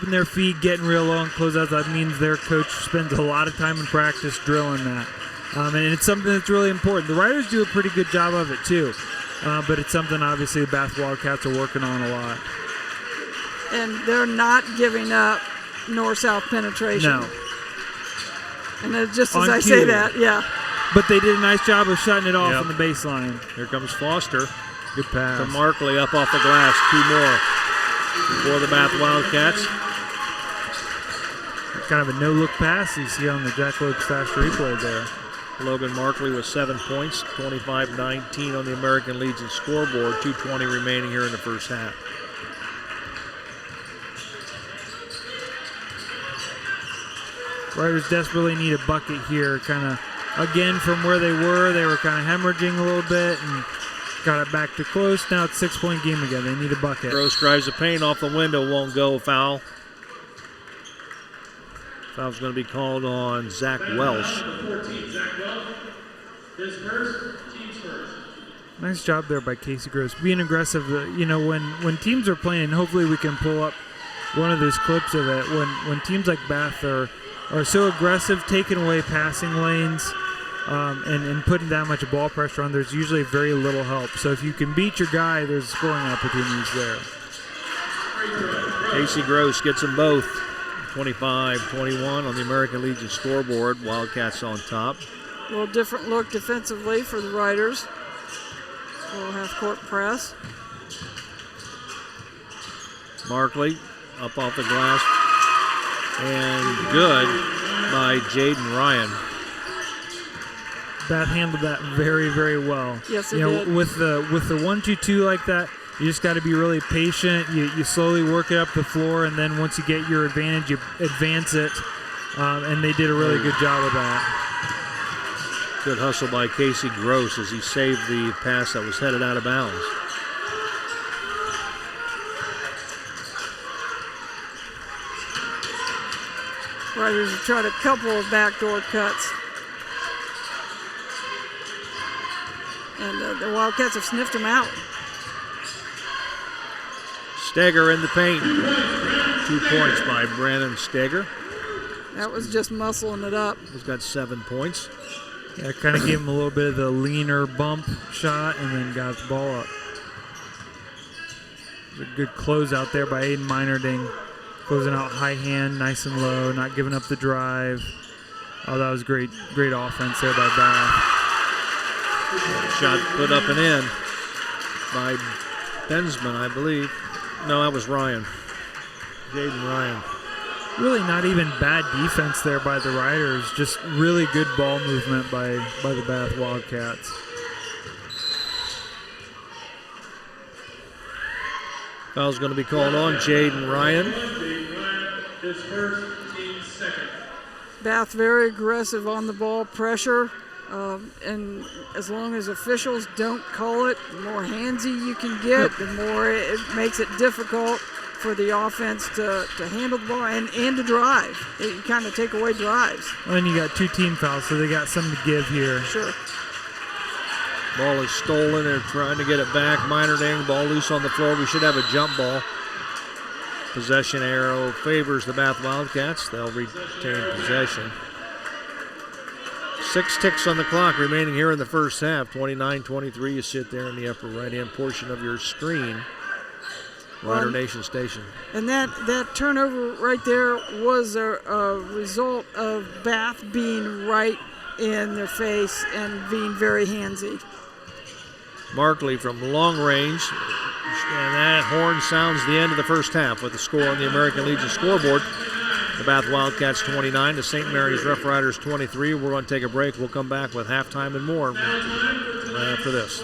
their feet, getting real low and closeouts, that means their coach spends a lot of time in practice drilling that. And it's something that's really important. The Riders do a pretty good job of it too, but it's something obviously the Bath Wildcats are working on a lot. And they're not giving up north-south penetration. No. And just as On I cue. say that, yeah. But they did a nice job of shutting it off Yep. on the baseline. Here comes Foster. Good pass. To Markley up off the glass. 2 more for the Bath Wildcats. Kind of a no-look pass you see on the Jackalope Stash replay there. Logan Markley with 7 points, 25-19 on the American Legion scoreboard. 2:20 remaining here in the first half. Riders desperately need a bucket here. Kind of, again, from where they were kind of hemorrhaging a little bit and got it back to close. Now it's 6-point game again. They need a bucket. Gross drives the paint off the window, won't go. Foul. Foul's going to be called on Zach Welsh. Nice job there by Casey Gross. Being aggressive, you know, when teams are playing, hopefully we can pull up one of those clips of it. When teams like Bath are so aggressive, taking away passing lanes and putting that much ball pressure on, there's usually very little help. So if you can beat your guy, there's scoring opportunities there. Casey Gross gets them both. 25-21 on the American Legion scoreboard. Wildcats on top. A little different look defensively for the Riders. A little half-court press. Markley up off the glass. And good by Jaden Ryan. Bath handled that very, very well. Yes, it you know, did. with the 1-2-2 like that, you just got to be really patient. You slowly work it up the floor, and then once you get your advantage, you advance it. And they did a really good job of that. Good hustle by Casey Gross as he saved the pass that was headed out of bounds. Riders have tried a couple of backdoor cuts. And the Wildcats have sniffed them out. Steger in the paint. 2 points by Brandon Steger. That was just muscling it up. He's got 7 points. Yeah, kind of gave him a little bit of the leaner bump shot and then got the ball up. A good close out there by Aiden Minerding. closing out high hand, nice and low, not giving up the drive. Oh, that was great offense there by Bath. Shot put up and in by Bensman, I believe. No, that was Ryan. Jaden Ryan. Really not even bad defense there by the Riders, just really good ball movement by the Bath Wildcats. Foul's going to be called on Jaden Ryan. Bath very aggressive on the ball, pressure, and as long as officials don't call it, the more handsy you can get, the more it makes it difficult for the offense to handle the ball and to drive. You kind of take away drives. Well, and you got 2 team fouls, so they got something to give here. Sure. Ball is stolen. They're trying to get it back. Meinerding, ball loose on the floor. We should have a jump ball. Possession arrow favors the Bath Wildcats. They'll retain possession. 6 ticks on the clock remaining here in the first half. 29-23. You sit there in the upper right-hand portion of your screen. Rider Nation Station. And that turnover right there was a result of Bath being right in their face and being very handsy. Markley from long range. And that horn sounds the end of the first half with the score on the American Legion scoreboard. The Bath Wildcats 29, the St. Mary's Rough Riders 23. We're going to take a break. We'll come back with halftime and more right after this.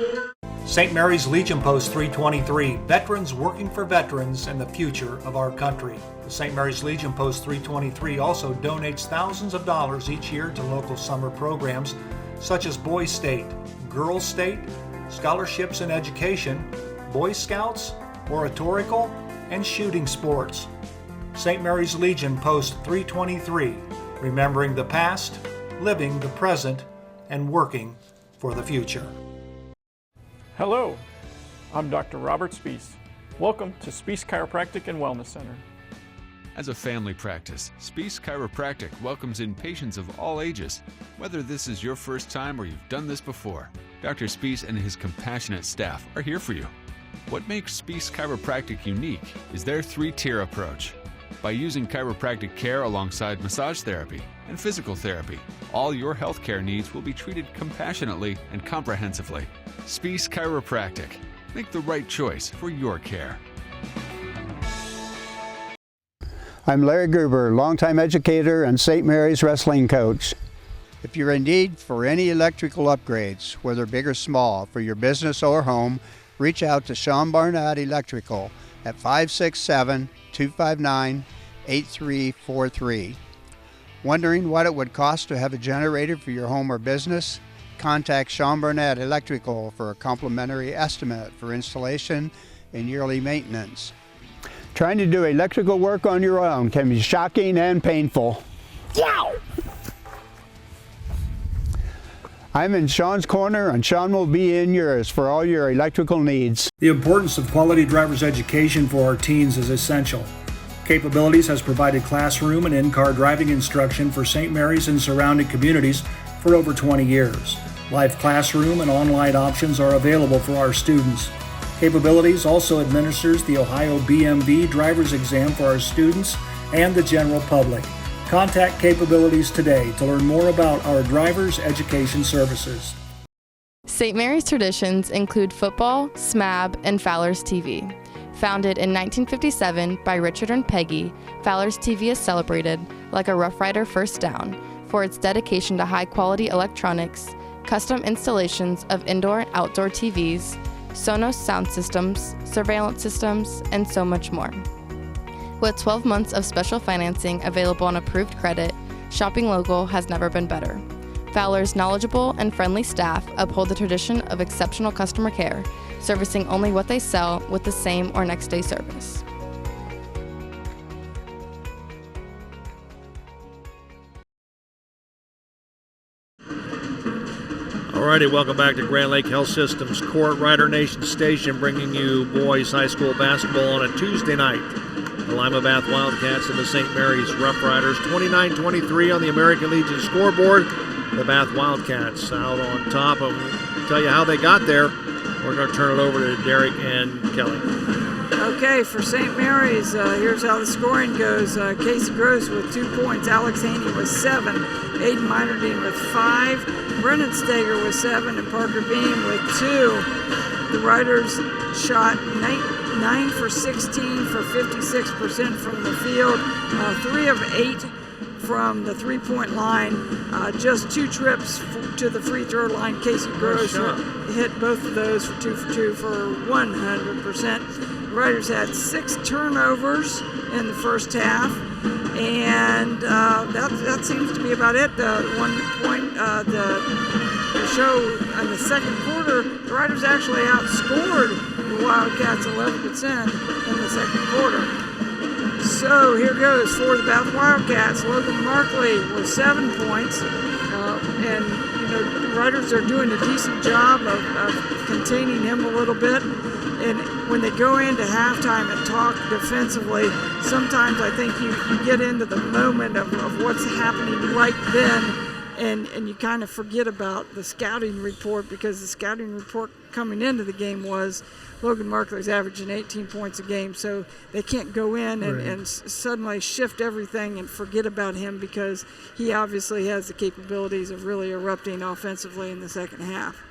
St. Mary's Legion Post 323, veterans working for veterans and the future of our country. The St. Mary's Legion Post 323 also donates thousands of dollars each year to local summer programs such as Boys State, Girls State, scholarships in education, Boy Scouts, oratorical, and shooting sports. St. Mary's Legion Post 323, remembering the past, living the present, and working for the future. Hello, I'm Dr. Robert Spees. Welcome to Spees Chiropractic and Wellness Center. As a family practice, Spees Chiropractic welcomes in patients of all ages. Whether this is your first time or you've done this before, Dr. Spees and his compassionate staff are here for you. What makes Spees Chiropractic unique is their 3-tier approach. By using chiropractic care alongside massage therapy and physical therapy, all your healthcare needs will be treated compassionately and comprehensively. Spees Chiropractic. Make the right choice for your care. I'm Larry Gruber, longtime educator and St. Mary's wrestling coach. If you're in need for any electrical upgrades, whether big or small, for your business or home, reach out to Sean Barnett Electrical at 567-259-8343. Wondering what it would cost to have a generator for your home or business? Contact Sean Barnett Electrical for a complimentary estimate for installation and yearly maintenance. Trying to do electrical work on your own can be shocking and painful. Yow! I'm in Sean's corner, and Sean will be in yours for all your electrical needs. The importance of quality driver's education for our teens is essential. Capabilities has provided classroom and in-car driving instruction for St. Mary's and surrounding communities for over 20 years. Live classroom and online options are available for our students. Capabilities also administers the Ohio BMV driver's exam for our students and the general public. Contact Capabilities today to learn more about our driver's education services. St. Mary's traditions include football, SMAB, and Fowler's TV. Founded in 1957 by Richard and Peggy, Fowler's TV is celebrated, like a Rough Rider first down, for its dedication to high-quality electronics, custom installations of indoor and outdoor TVs, Sonos sound systems, surveillance systems, and so much more. With 12 months of special financing available on approved credit, shopping local has never been better. Fowler's knowledgeable and friendly staff uphold the tradition of exceptional customer care, servicing only what they sell with the same or next day service. Alrighty, welcome back to Grand Lake Health Systems Court, Rider Nation Station, bringing you boys high school basketball on a Tuesday night. The Lima Bath Wildcats and the St. Mary's Rough Riders, 29-23 on the American Legion scoreboard. The Bath Wildcats out on top. I'll tell you how they got there. We're going to turn it over to Derek and Kelly. Okay, for St. Mary's, here's how the scoring goes. Casey Gross with 2 points, Alex Haney with 7, Aiden Meinerding with 5, Brennan Steger with 7, and Parker Beam with 2. The Riders shot 9 for 16 for 56% from the field, 3 of 8 from the three-point line, just 2 trips to the free throw line. Casey Gross hit both of those for 2 for 100%. The Riders had 6 turnovers in the first half, and that seems to be about it. The 1 point, the show in the second quarter, the Riders actually outscored the Wildcats 11% in the second quarter. So here goes for the Bath Wildcats. Logan Markley with 7 points. And, the Riders are doing a decent job of containing him a little bit. And when they go into halftime and talk defensively, sometimes I think you get into the moment of what's happening right then, and you kind of forget about the scouting report, because the scouting report coming into the game was Logan Markley's averaging 18 points a game, so they can't go in and suddenly shift everything and forget about him, because he obviously has the capabilities of really erupting offensively in the second half.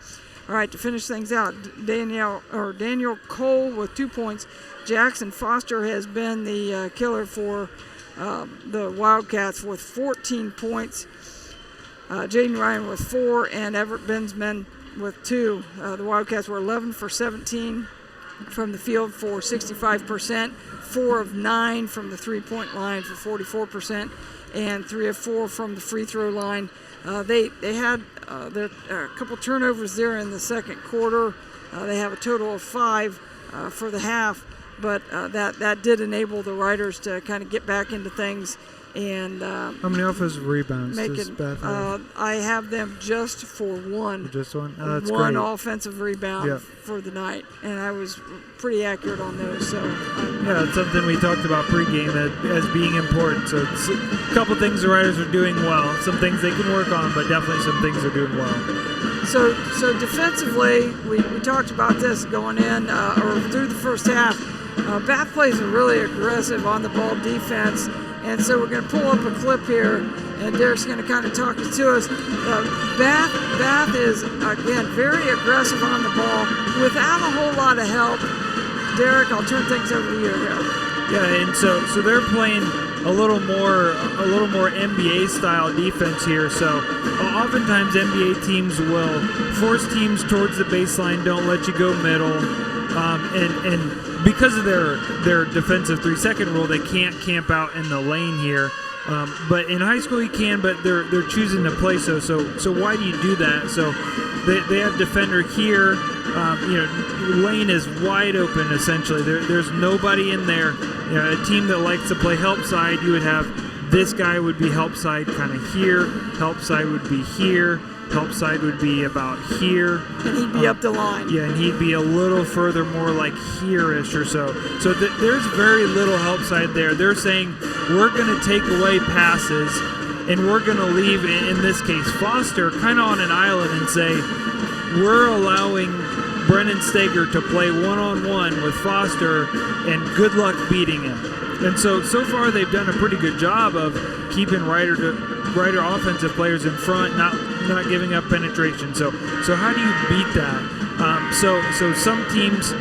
All right, to finish things out, Daniel Cole with 2 points. Jackson Foster has been the killer for the Wildcats with 14 points. Jaden Ryan with 4, and Everett Bensman with 2. The Wildcats were 11 for 17 from the field for 65%, 4 of 9 from the three-point line for 44%, and 3 of 4 from the free throw line. They had a couple turnovers there in the second quarter. They have a total of 5 for the half, but that did enable the Riders to kind of get back into things. And how many offensive rebounds does Bath have? I have them just for 1. Just 1? Oh, that's one great. Offensive rebound for the night, and I was pretty accurate on those. So it's something we talked about pregame as being important. So it's a couple things the Riders are doing well. Some things they can work on, but definitely some things they're doing well. So defensively, we talked about this going in or through the first half. Bath plays a really aggressive on-the-ball defense. And so we're going to pull up a clip here, and Derek's going to kind of talk to us. Bath is, again, very aggressive on the ball without a whole lot of help. Derek, I'll turn things over to you here. Yeah, and so they're playing a little more NBA style defense here. So oftentimes NBA teams will force teams towards the baseline, don't let you go middle, and because of their defensive 3-second rule, they can't camp out in the lane here. But in high school you can, but they're choosing to play so why do you do that? So they have defender here. Lane is wide open essentially. There's nobody in there. A team that likes to play help side, you would have this guy would be help side kind of here. Help side would be here. Help side would be about here. And he'd be up the line. Yeah, and he'd be a little further, more like here-ish or so. So there's very little help side there. They're saying, we're going to take away passes, and we're going to leave, in this case, Foster kind of on an island and say, we're allowing Brennan Steger to play one-on-one with Foster, and good luck beating him. And so far they've done a pretty good job of keeping Rider offensive players in front, not giving up penetration. So how do you beat that? So some teams,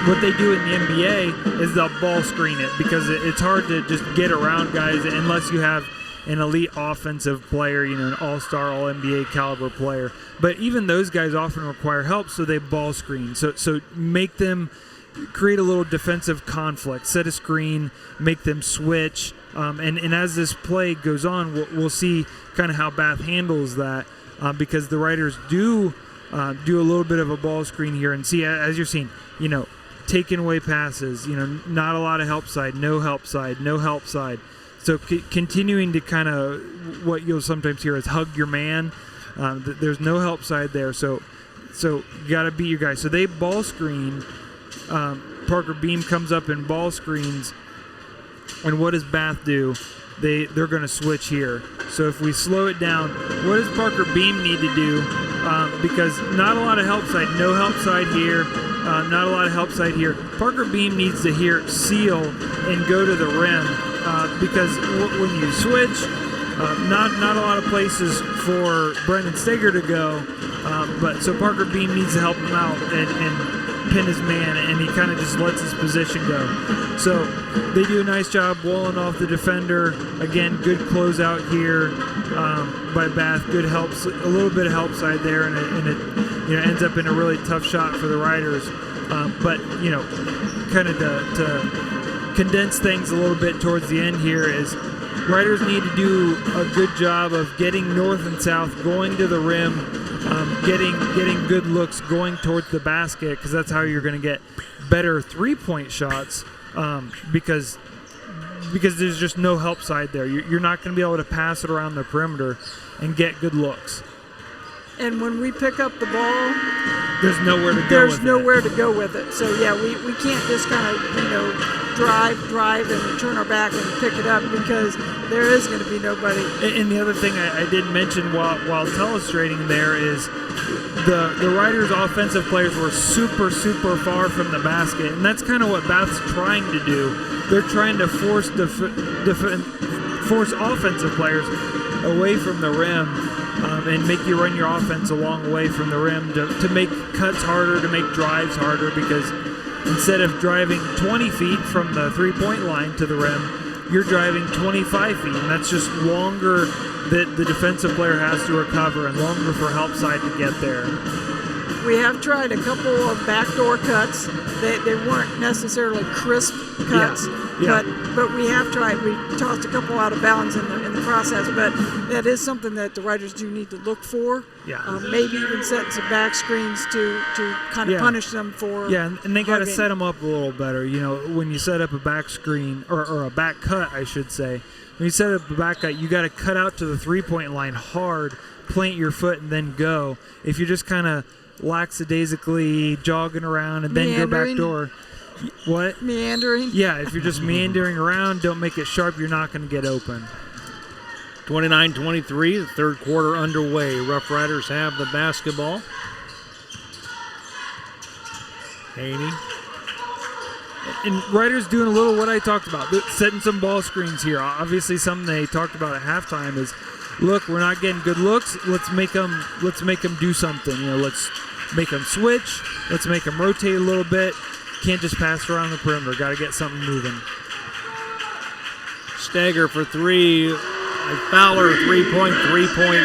what they do in the NBA is they'll ball screen it, because it's hard to just get around guys unless you have an elite offensive player, an all-star, all-NBA caliber player. But even those guys often require help, so they ball screen. So make them create a little defensive conflict, set a screen, make them switch, and as this play goes on, we'll see kind of how Bath handles that, because the Riders do a little bit of a ball screen here, and see, as you're seeing, taking away passes, not a lot of help side, no help side, no help side. So continuing to kind of, what you'll sometimes hear is hug your man. There's no help side there, so you got to beat your guys. So they ball screen. Parker Beam comes up and ball screens, and what does Bath do? they're going to switch here. So if we slow it down, what does Parker Beam need to do? Because not a lot of help side, no help side here, not a lot of help side here. Parker Beam needs to here seal and go to the rim because when you switch, not a lot of places for Brendan Steger to go, but so Parker Beam needs to help him out and pin his man, and he kind of just lets his position go. So they do a nice job walling off the defender. Again, good closeout here by Bath. Good helps, a little bit of help side there, and it ends up in a really tough shot for the Riders. But kind of to condense things a little bit towards the end here is Riders need to do a good job of getting north and south, going to the rim, getting good looks, going towards the basket, because that's how you're going to get better three-point shots. Because there's just no help side there. You're not going to be able to pass it around the perimeter and get good looks. And when we pick up the ball, there's nowhere to go. There's nowhere to go with it. So yeah, we can't just kind of drive and turn our back and pick it up, because there is going to be nobody. And the other thing I did mention while telestrating there is the Riders' offensive players were super far from the basket, and that's kind of what Bath's trying to do. They're trying to force offensive players away from the rim and make you run your offense a long way from the rim to make cuts harder, to make drives harder, because instead of driving 20 feet from the three-point line to the rim, you're driving 25 feet, and that's just longer that the defensive player has to recover and longer for help side to get there. We have tried a couple of backdoor cuts. They weren't necessarily crisp cuts, but we have tried. We tossed a couple out of bounds in the process, but that is something that the Riders do need to look for. Maybe even setting some back screens to kind of punish them for. Yeah, and they got to set them up a little better. When you set up a back screen or a back cut, I should say. When you set up a back cut, you got to cut out to the three-point line hard, plant your foot, and then go. If you're just kind of lackadaisically jogging around and then go back door. What? Meandering? Yeah, if you're just meandering around, don't make it sharp, you're not going to get open. 29-23, the third quarter underway. Rough Riders have the basketball. Haney. And Riders doing a little what I talked about, setting some ball screens here. Obviously something they talked about at halftime is, look, we're not getting good looks. Let's make them do something. Let's make them switch. Let's make them rotate a little bit. Can't just pass around the perimeter. Got to get something moving. Steger for three. A Fowler three-point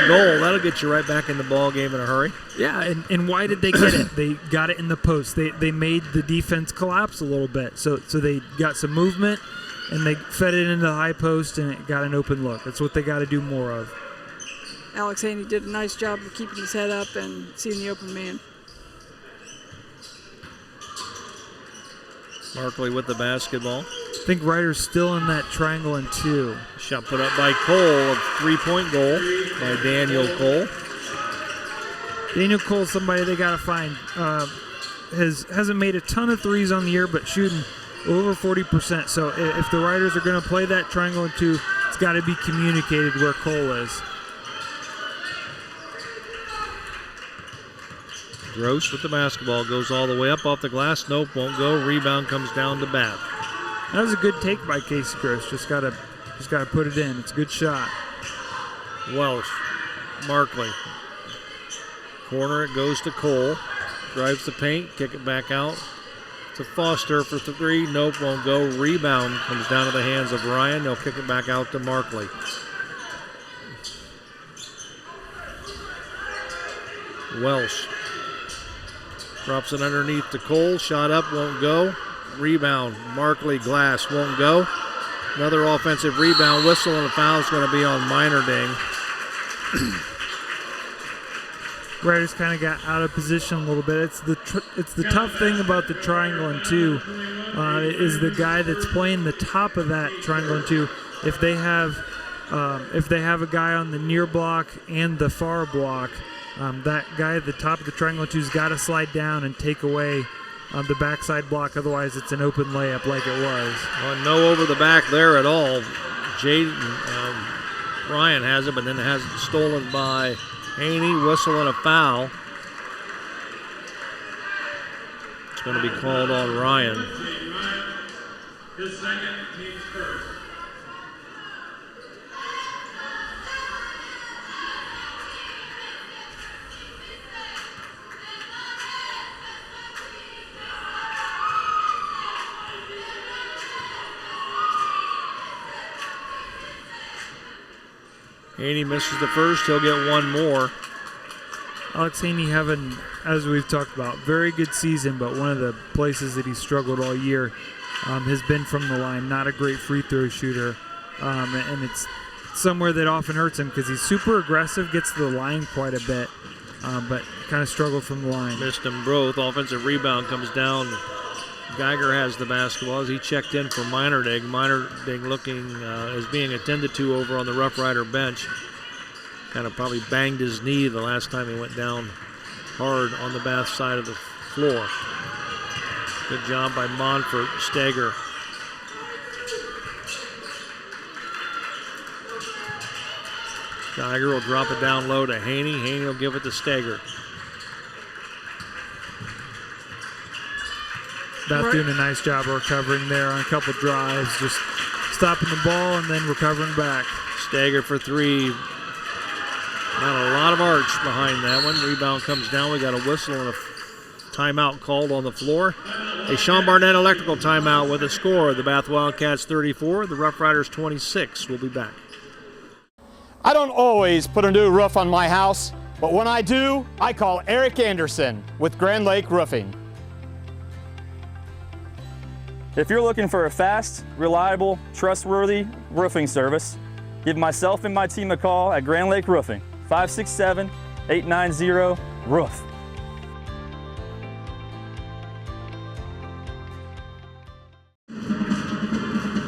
goal. That'll get you right back in the ball game in a hurry. Yeah, and why did they get it? They got it in the post. They made the defense collapse a little bit. So they got some movement, and they fed it into the high post, and it got an open look. That's what they got to do more of. Alex Haney did a nice job of keeping his head up and seeing the open man. Markley with the basketball. I think Riders still in that triangle and two. Shot put up by Cole, a three-point goal by Daniel Cole. Daniel Cole's somebody they got to find. Hasn't made a ton of threes on the year, but shooting over 40%. So if the Riders are going to play that triangle and two, it's got to be communicated where Cole is. Gross with the basketball, goes all the way up off the glass. Nope, won't go. Rebound comes down to Bath. That was a good take by Casey Gross. Just gotta put it in. It's a good shot. Welsh, Markley. Corner, it goes to Cole. Drives the paint, kick it back out to Foster for three. Nope, won't go. Rebound comes down to the hands of Ryan. They'll kick it back out to Markley. Welsh drops it underneath to Cole. Shot up, won't go. Rebound, Markley, glass, won't go. Another offensive rebound. Whistle and a foul is going to be on Meinerding. Riders kind of got out of position a little bit. It's the tough thing about the triangle and two is the guy that's playing the top of that triangle and two. If they have a guy on the near block and the far block, that guy at the top of the triangle and two's got to slide down and take away the backside block. Otherwise, it's an open layup like it was. No over the back there at all. Ryan has it, but then it has it stolen by Haney. Whistle and a foul. It's going to be called on Ryan. His second, team's first. Haney misses the first. He'll get one more. Alex Haney having, as we've talked about, very good season, but one of the places that he's struggled all year has been from the line. Not a great free throw shooter, and it's somewhere that often hurts him because he's super aggressive, gets to the line quite a bit, but kind of struggled from the line. Missed them both. Offensive rebound comes down. Geiger has the basketball as he checked in for Meinerding. Meinerding looking as being attended to over on the Rough Rider bench. Kind of probably banged his knee the last time he went down hard on the Bath side of the floor. Good job by Monfort. Steger. Geiger will drop it down low to Haney. Haney will give it to Steger. Bath doing a nice job of recovering there on a couple drives, just stopping the ball and then recovering back. Steger for three. Not a lot of arch behind that one. Rebound comes down. We got a whistle and a timeout called on the floor. A Sean Barnett Electrical timeout with a score. The Bath Wildcats 34, the Rough Riders 26. We'll be back. I don't always put a new roof on my house, but when I do, I call Eric Anderson with Grand Lake Roofing. If you're looking for a fast, reliable, trustworthy roofing service, give myself and my team a call at Grand Lake Roofing, 567-890-ROOF.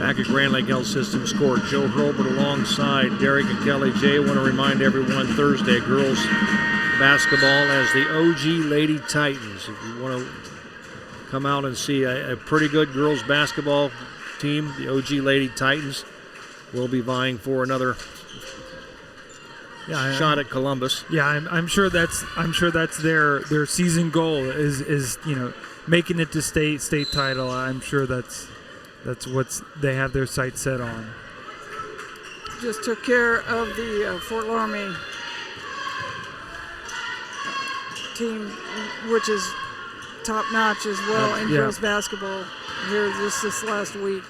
Back at Grand Lake Health Systems Court, Joe Hurlbert alongside Derek and Kelly J. Want to remind everyone Thursday, girls basketball as the OG Lady Titans. If you want to come out and see a pretty good girls basketball team, the OG Lady Titans will be vying for another shot at Columbus. Yeah, I'm sure that's their season goal is making it to state title. I'm sure that's what they have their sights set on. Just took care of the Fort Laramie team, which is top-notch as well in girls basketball here just this last week.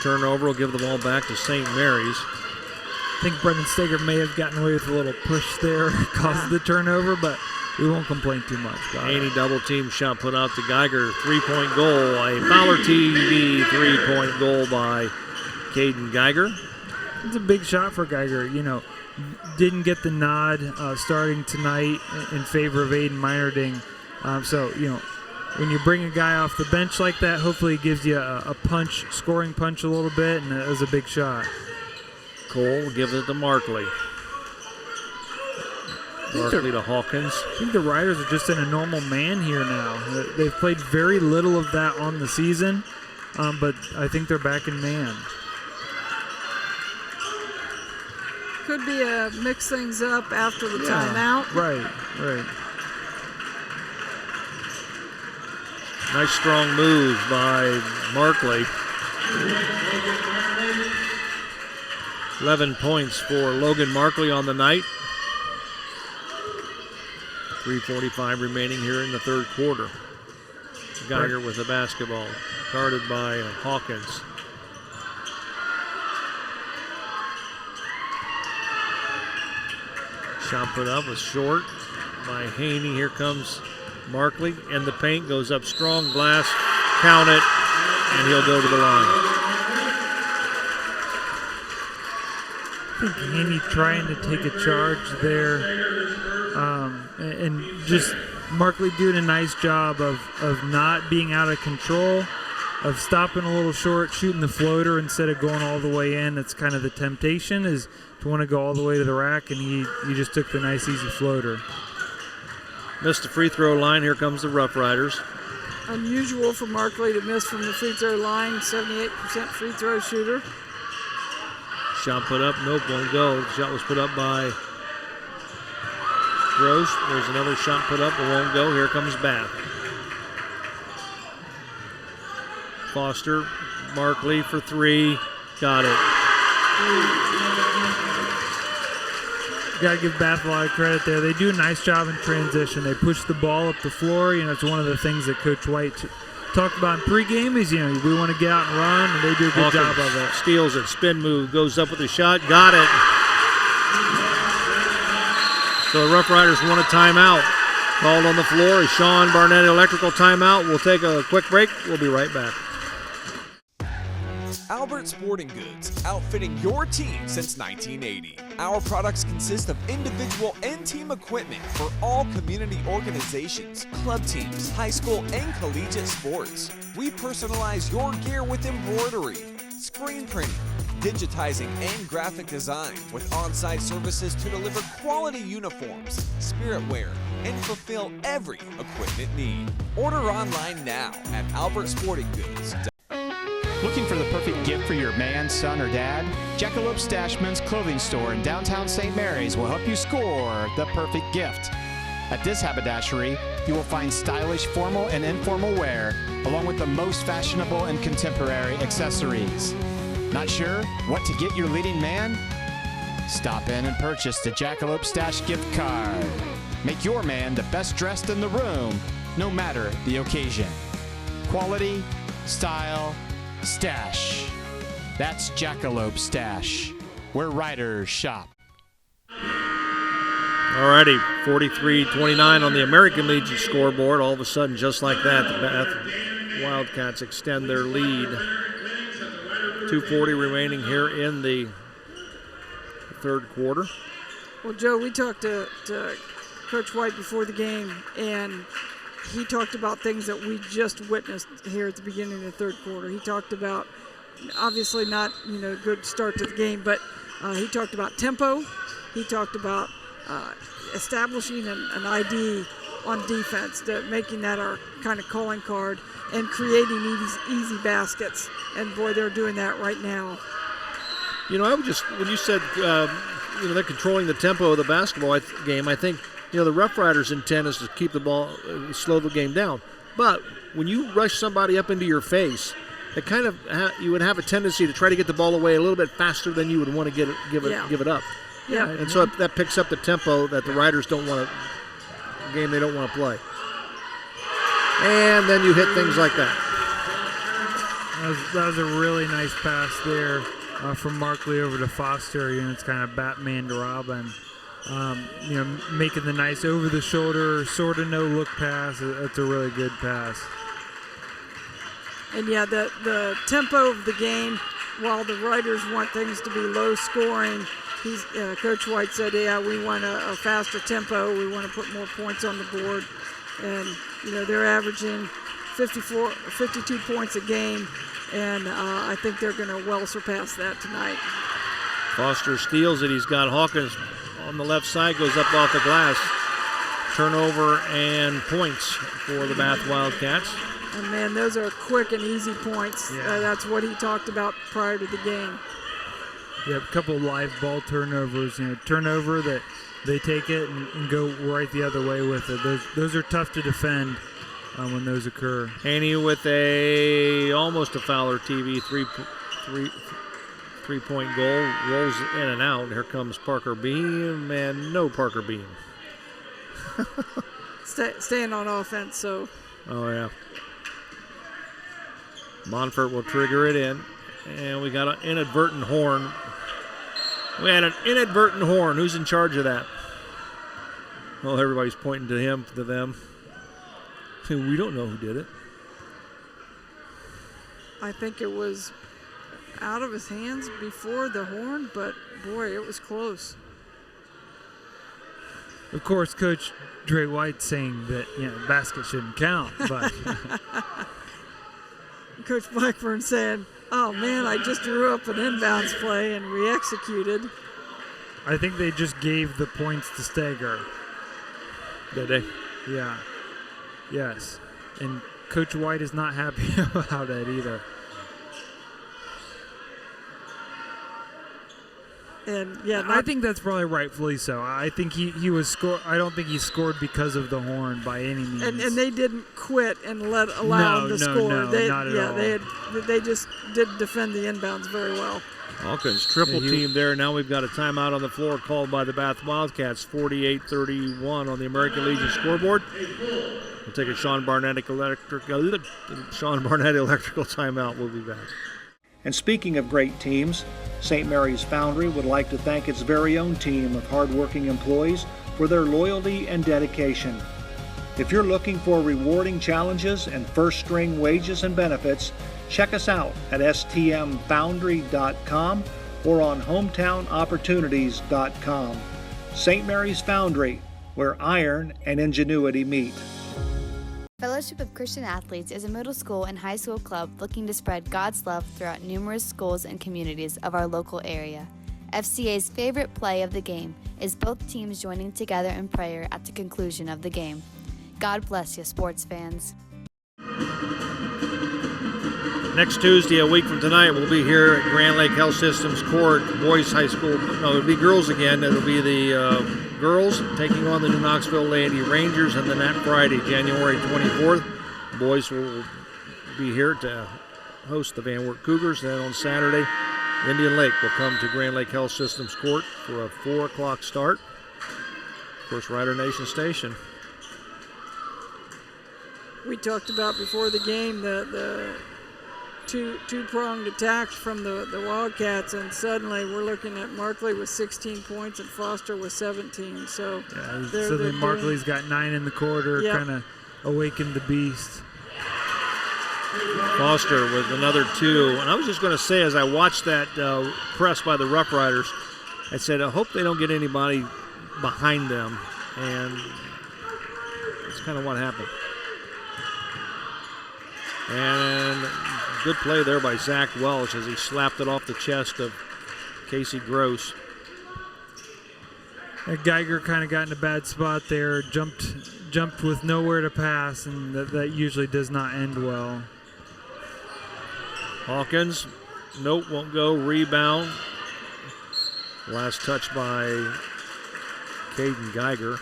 Turnover will give the ball back to St. Mary's. I think Brendan Steger may have gotten away with a little push there, caused the turnover, but we won't complain too much. Haney double team shot put out to Geiger. 3-point goal. A Fowler TV 3-point goal by Caden Geiger. It's a big shot for Geiger. Didn't get the nod starting tonight in favor of Aiden Meinerding. When you bring a guy off the bench like that, hopefully it gives you a punch, scoring punch a little bit, and it was a big shot. Cole gives it to Markley. Markley to Hawkins. I think the Riders are just in a normal man here now. They've played very little of that on the season, but I think they're back in man. Could be a mix things up after the timeout. Right. Nice strong move by Markley. 11 points for Logan Markley on the night. 3:45 remaining here in the third quarter. Geiger with the basketball, guarded by Hawkins. Shot put up was short by Haney. Here comes Markley, and the paint goes up strong. Glass, count it, and he'll go to the line. I think Haney trying to take a charge there, and just Markley doing a nice job of not being out of control, of stopping a little short, shooting the floater instead of going all the way in. That's kind of the temptation, is to want to go all the way to the rack, and he just took the nice easy floater. Missed the free throw line. Here comes the Rough Riders. Unusual for Markley to miss from the free throw line. 78% free throw shooter. Shot put up, nope, won't go. The shot was put up by Gross. There's another shot put up, it won't go. Here comes Bath. Foster, Markley for three, got it. Got to give Bath a lot of credit there. They do a nice job in transition. They push the ball up the floor. It's one of the things that Coach White talked about in pregame is, we want to get out and run, and they do a good job of it. Steals it, spin move, goes up with a shot, got it. So the Rough Riders want a timeout. Called on the floor is Sean Barnett, electrical timeout. We'll take a quick break. We'll be right back. Albert Sporting Goods, outfitting your team since 1980. Our products consist of individual and team equipment for all community organizations, club teams, high school and collegiate sports. We personalize your gear with embroidery, screen printing, digitizing and graphic design with on-site services to deliver quality uniforms, spirit wear, and fulfill every equipment need. Order online now at albertsportinggoods.com. Looking for the perfect gift for your man, son, or dad? Jackalope Stash Men's Clothing Store in downtown St. Mary's will help you score the perfect gift. At this haberdashery, you will find stylish formal and informal wear, along with the most fashionable and contemporary accessories. Not sure what to get your leading man? Stop in and purchase the Jackalope Stash gift card. Make your man the best dressed in the room, no matter the occasion. Quality, style, stash. That's Jackalope Stash, where riders shop. Alrighty, 43-29 on the American Legion scoreboard. All of a sudden, just like that, the Bath Wildcats extend their lead. 2:40 remaining here in the third quarter. Well, Joe, we talked to Coach White before the game, and he talked about things that we just witnessed here at the beginning of the third quarter. He talked about, obviously not, a good start to the game, but he talked about tempo. He talked about establishing an ID on defense, making that our kind of calling card, and creating easy baskets. And boy, they're doing that right now. I would just, when you said, they're controlling the tempo of the basketball game, I think, the Rough Riders' intent is to keep the ball, slow the game down. But when you rush somebody up into your face, it kind of you would have a tendency to try to get the ball away a little bit faster than you would want to give it up. Yeah. And so that picks up the tempo that the Riders don't want to, game they don't want to play. And then you hit things like that. That was a really nice pass there from Markley over to Foster. It's kind of Batman to Robin. Making the nice over-the-shoulder, sort of no-look pass. That's a really good pass. And, the tempo of the game, while the Riders want things to be low-scoring, Coach White said, we want a faster tempo. We want to put more points on the board. And, they're averaging 52 points a game, and I think they're going to well surpass that tonight. Foster steals it. He's got Hawkins on the left side, goes up off the glass. Turnover and points for the Bath Wildcats. And, man, those are quick and easy points. Yeah. That's what he talked about prior to the game. Yeah, a couple of live ball turnovers. Turnover that they take it and go right the other way with it. Those are tough to defend when those occur. Haney with almost a Fowler TV three-point goal, rolls in and out. Here comes Parker Beam, and no Parker Beam. Staying on offense, so. Oh, yeah. Monfort will trigger it in, and we got an inadvertent horn. We had an inadvertent horn. Who's in charge of that? Well, everybody's pointing to them. We don't know who did it. I think it was out of his hands before the horn, but boy, it was close. Of course, Coach Dre White saying that basket shouldn't count, but Coach Blackburn saying, "Oh man, I just drew up an inbounds play and re-executed." I think they just gave the points to Steger. Did they? Yeah. Yes. And Coach White is not happy about that either. And yeah, I think that's probably rightfully so. I think he was score. I don't think he scored because of the horn by any means. And they didn't quit and allow him to score. Not at all. They just didn't defend the inbounds very well. Hawkins triple team there. Now we've got a timeout on the floor called by the Bath Wildcats. 48-31 on the American Legion scoreboard. We'll take a Sean Barnett electrical timeout. We'll be back. And speaking of great teams, St. Mary's Foundry would like to thank its very own team of hardworking employees for their loyalty and dedication. If you're looking for rewarding challenges and first-string wages and benefits, check us out at stmfoundry.com or on hometownopportunities.com. St. Mary's Foundry, where iron and ingenuity meet. Fellowship of Christian Athletes is a middle school and high school club looking to spread God's love throughout numerous schools and communities of our local area. FCA's favorite play of the game is both teams joining together in prayer at the conclusion of the game. God bless you, sports fans. Next Tuesday, a week from tonight, we'll be here at Grand Lake Health Systems Court, boys high school. No, it'll be girls again. It'll be the girls taking on the New Knoxville Lady Rangers, and then that Friday, January 24th, boys will be here to host the Van Wert Cougars. Then on Saturday, Indian Lake will come to Grand Lake Health Systems Court for a 4 o'clock start. Of course, Rider Nation Station. We talked about before the game the two-pronged attacks from the Wildcats, and suddenly we're looking at Markley with 16 points and Foster with 17. So suddenly Markley's got 9 in the quarter, kind of awakened the beast. Foster with another 2. And I was just going to say, as I watched that press by the Rough Riders, I said, I hope they don't get anybody behind them. And that's kind of what happened. And good play there by Zach Welch as he slapped it off the chest of Casey Gross. Geiger kind of got in a bad spot there, jumped with nowhere to pass, and that usually does not end well. Hawkins, nope, won't go. Rebound. Last touch by Caden Geiger.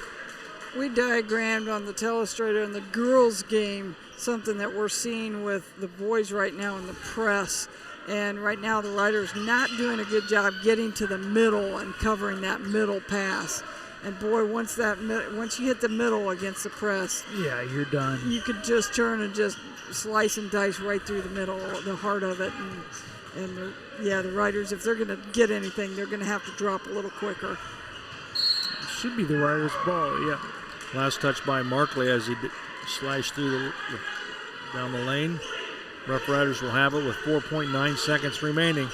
We diagrammed on the telestrator in the girls' game something that we're seeing with the boys right now in the press. And right now the Riders not doing a good job getting to the middle and covering that middle pass. And boy, once you hit the middle against the press, yeah, you're done. You could just turn and just slice and dice right through the middle, the heart of it. And the Riders, if they're going to get anything, they're going to have to drop a little quicker. Should be the Riders' ball, yeah. Last touch by Markley as he slashed through down the lane. Rough Riders will have it with 4.9 seconds remaining.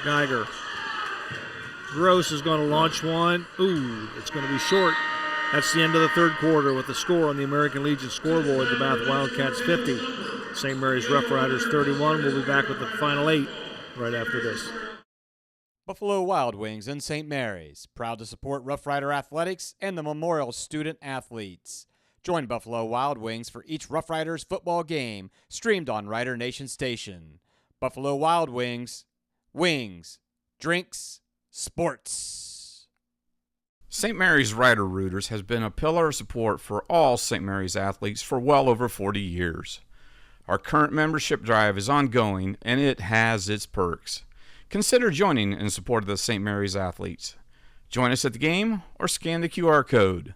Geiger. Gross is going to launch one. Ooh, it's going to be short. That's the end of the third quarter with the score on the American Legion scoreboard. The Bath Wildcats 50. St. Mary's Rough Riders 31. We'll be back with the final 8 right after this. Buffalo Wild Wings and St. Mary's, proud to support Rough Rider Athletics and the Memorial Student Athletes. Join Buffalo Wild Wings for each Rough Riders football game, streamed on Rider Nation Station. Buffalo Wild Wings, wings, drinks, sports. St. Mary's Rider Rooters has been a pillar of support for all St. Mary's athletes for well over 40 years. Our current membership drive is ongoing, and it has its perks. Consider joining in support of the St. Mary's athletes. Join us at the game or scan the QR code.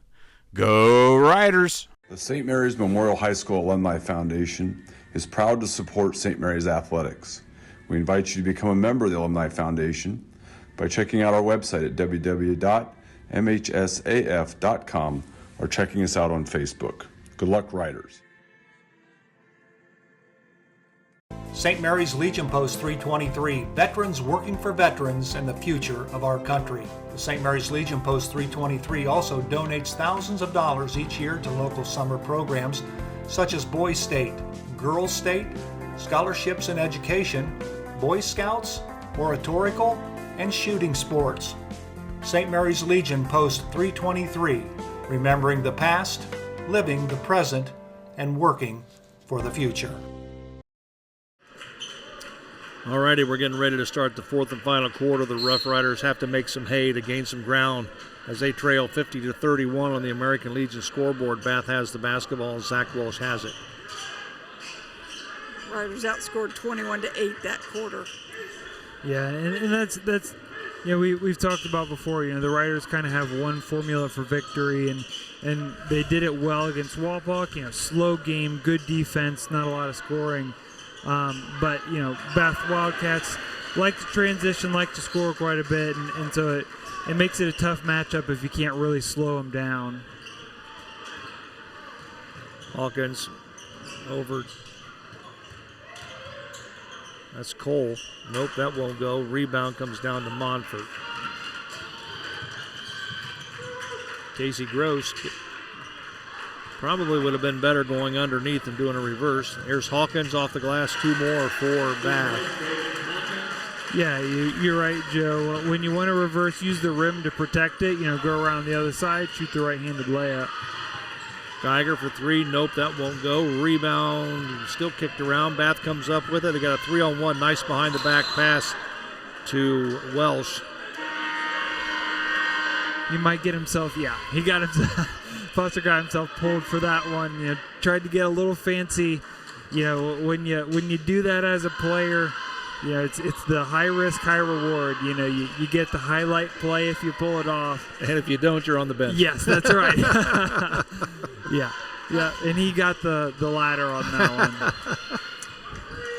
Go Riders! The St. Mary's Memorial High School Alumni Foundation is proud to support St. Mary's athletics. We invite you to become a member of the Alumni Foundation by checking out our website at www.mhsaf.com or checking us out on Facebook. Good luck, Riders. St. Mary's Legion Post 323, veterans working for veterans and the future of our country. The St. Mary's Legion Post 323 also donates thousands of dollars each year to local summer programs such as Boys State, Girls State, scholarships in education, Boy Scouts, oratorical, and shooting sports. St. Mary's Legion Post 323, remembering the past, living the present, and working for the future. Alrighty, we're getting ready to start the fourth and final quarter. The Rough Riders have to make some hay to gain some ground as they trail 50-31 on the American Legion scoreboard. Bath has the basketball and Zach Welsh has it. Riders outscored 21-8 that quarter. Yeah, and that's we've talked about before. The Riders kind of have one formula for victory, and they did it well against Walpock. Slow game, good defense, not a lot of scoring. But Bath Wildcats like to transition, like to score quite a bit, and so it makes it a tough matchup if you can't really slow them down. Hawkins over. That's Cole. Nope, that won't go. Rebound comes down to Monfort. Casey Gross probably would have been better going underneath and doing a reverse. Here's Hawkins off the glass, 2 more for Bath. Yeah, you're right, Joe. When you want to reverse, use the rim to protect it. Go around the other side, shoot the right-handed layup. Geiger for 3. Nope, that won't go. Rebound, still kicked around. Bath comes up with it. They got a 3-on-1. Nice behind-the-back pass to Welsh. He might get himself, he got himself, Foster got himself pulled for that one. Tried to get a little fancy. When you do that as a player, it's the high risk, high reward. You get the highlight play if you pull it off. And if you don't, you're on the bench. Yes, that's right. Yeah, and he got the ladder on that one.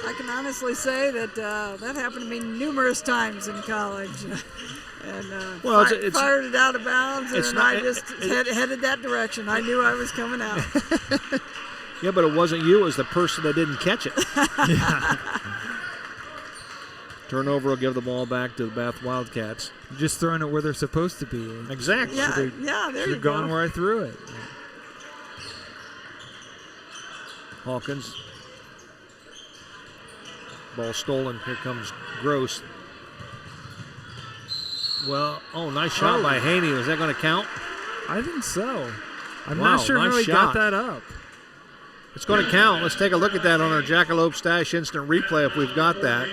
I can honestly say that that happened to me numerous times in college. And fired it out of bounds, and I just headed that direction. I knew I was coming out. Yeah, but it wasn't you. It was the person that didn't catch it. Turnover will give the ball back to the Bath Wildcats. Just throwing it where they're supposed to be. Exactly. Yeah, there you go. Gone where I threw it. Hawkins. Ball stolen. Here comes Gross. Well, nice shot by Haney. Was that going to count? I think so. I'm not sure how he got that up. It's going to count. Let's take a look at that on our Jackalope Stash instant replay if we've got that.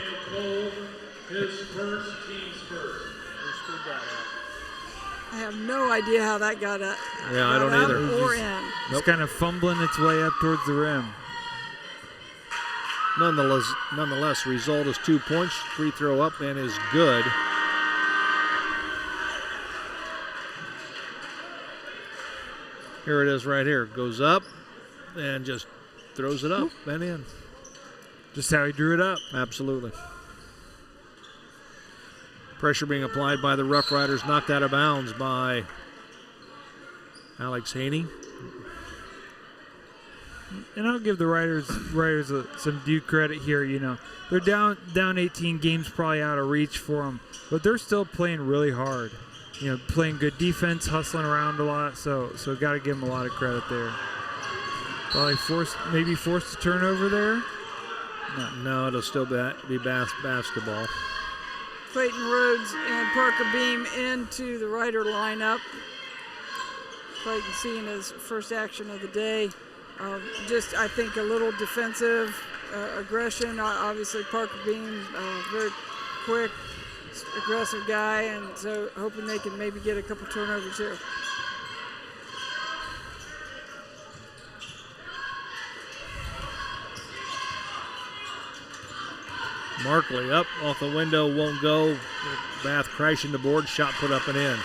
I have no idea how that got up. Yeah, I don't either. Or in. It's kind of fumbling its way up towards the rim. Nonetheless, result is 2 points. Free throw up and is good. Here it is right here. Goes up and just throws it up and in. Just how he drew it up. Absolutely. Pressure being applied by the Rough Riders, knocked out of bounds by Alex Haney. And I'll give the Riders some due credit here. They're down 18, games probably out of reach for them, but they're still playing really hard. Playing good defense, hustling around a lot, so got to give them a lot of credit there. Probably forced a turnover there. No, it'll still be Bath basketball. Clayton Rhodes and Parker Beam into the Rider lineup. Clayton seeing his first action of the day. I think a little defensive aggression. Obviously, Parker Beam, very quick, aggressive guy, and so hoping they can maybe get a couple turnovers here. Markley up off the window, won't go. Bath crashing the board, shot put up and in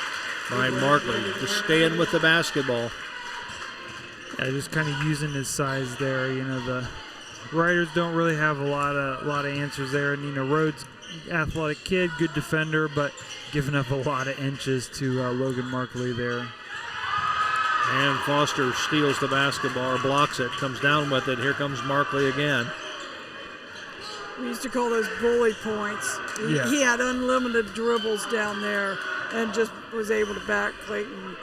by Markley. Just staying with the basketball. Yeah, just kind of using his size there. The Riders don't really have a lot of answers there, and Rhodes, athletic kid, good defender, but giving up a lot of inches to Logan Markley there. And Foster steals the basketball, or blocks it, comes down with it. Here comes Markley again. We used to call those bully points. He had unlimited dribbles down there and just was able to back Clayton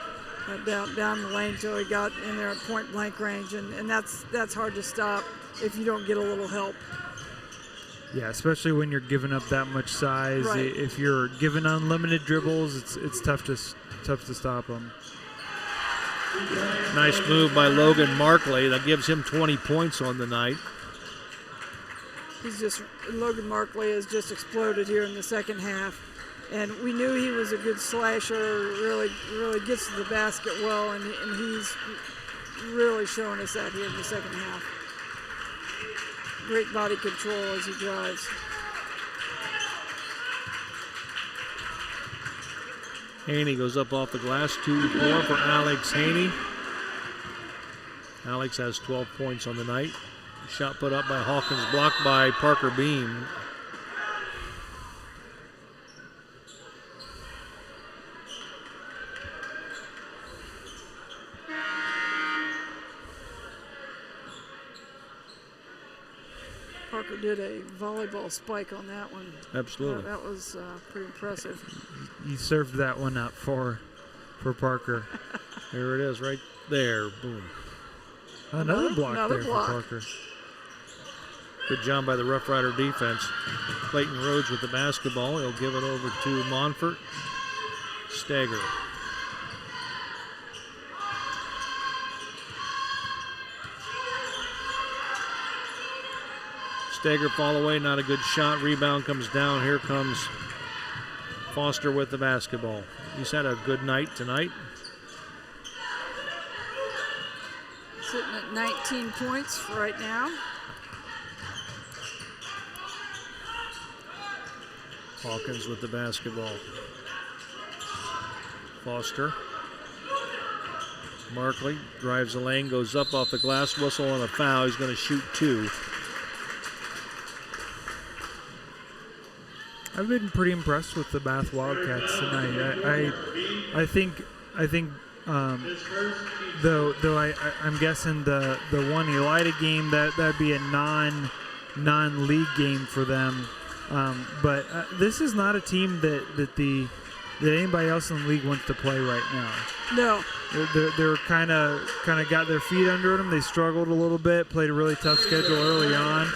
down the lane until he got in there at point blank range, and that's hard to stop if you don't get a little help. Yeah, especially when you're giving up that much size. Right. If you're given unlimited dribbles, it's tough to stop them. Nice move by Logan Markley. That gives him 20 points on the night. Logan Markley has just exploded here in the second half. And we knew he was a good slasher, really gets to the basket well, and he's really showing us that here in the second half. Great body control as he drives. Haney goes up off the glass, 2-4 for Alex Haney. Alex has 12 points on the night. Shot put up by Hawkins, blocked by Parker Beam. Parker did a volleyball spike on that one. Absolutely. That was pretty impressive. He served that one up for Parker. There it is, right there. Boom. Another block Another there block. for Parker. Good job by the Rough Rider defense. Clayton Rhodes with the basketball. He'll give it over to Monfort. Stager. Stager fall away, not a good shot. Rebound comes down. Here comes Foster with the basketball. He's had a good night tonight. Sitting at 19 points right now. Hawkins with the basketball. Foster. Markley drives the lane, goes up off the glass, whistle on a foul. He's going to shoot 2. I've been pretty impressed with the Bath Wildcats tonight. I think though I'm guessing the one Elida game that'd be a non-league game for them. But this is not a team that anybody else in the league wants to play right now. No. They're kind of got their feet under them. They struggled a little bit, played a really tough schedule early on.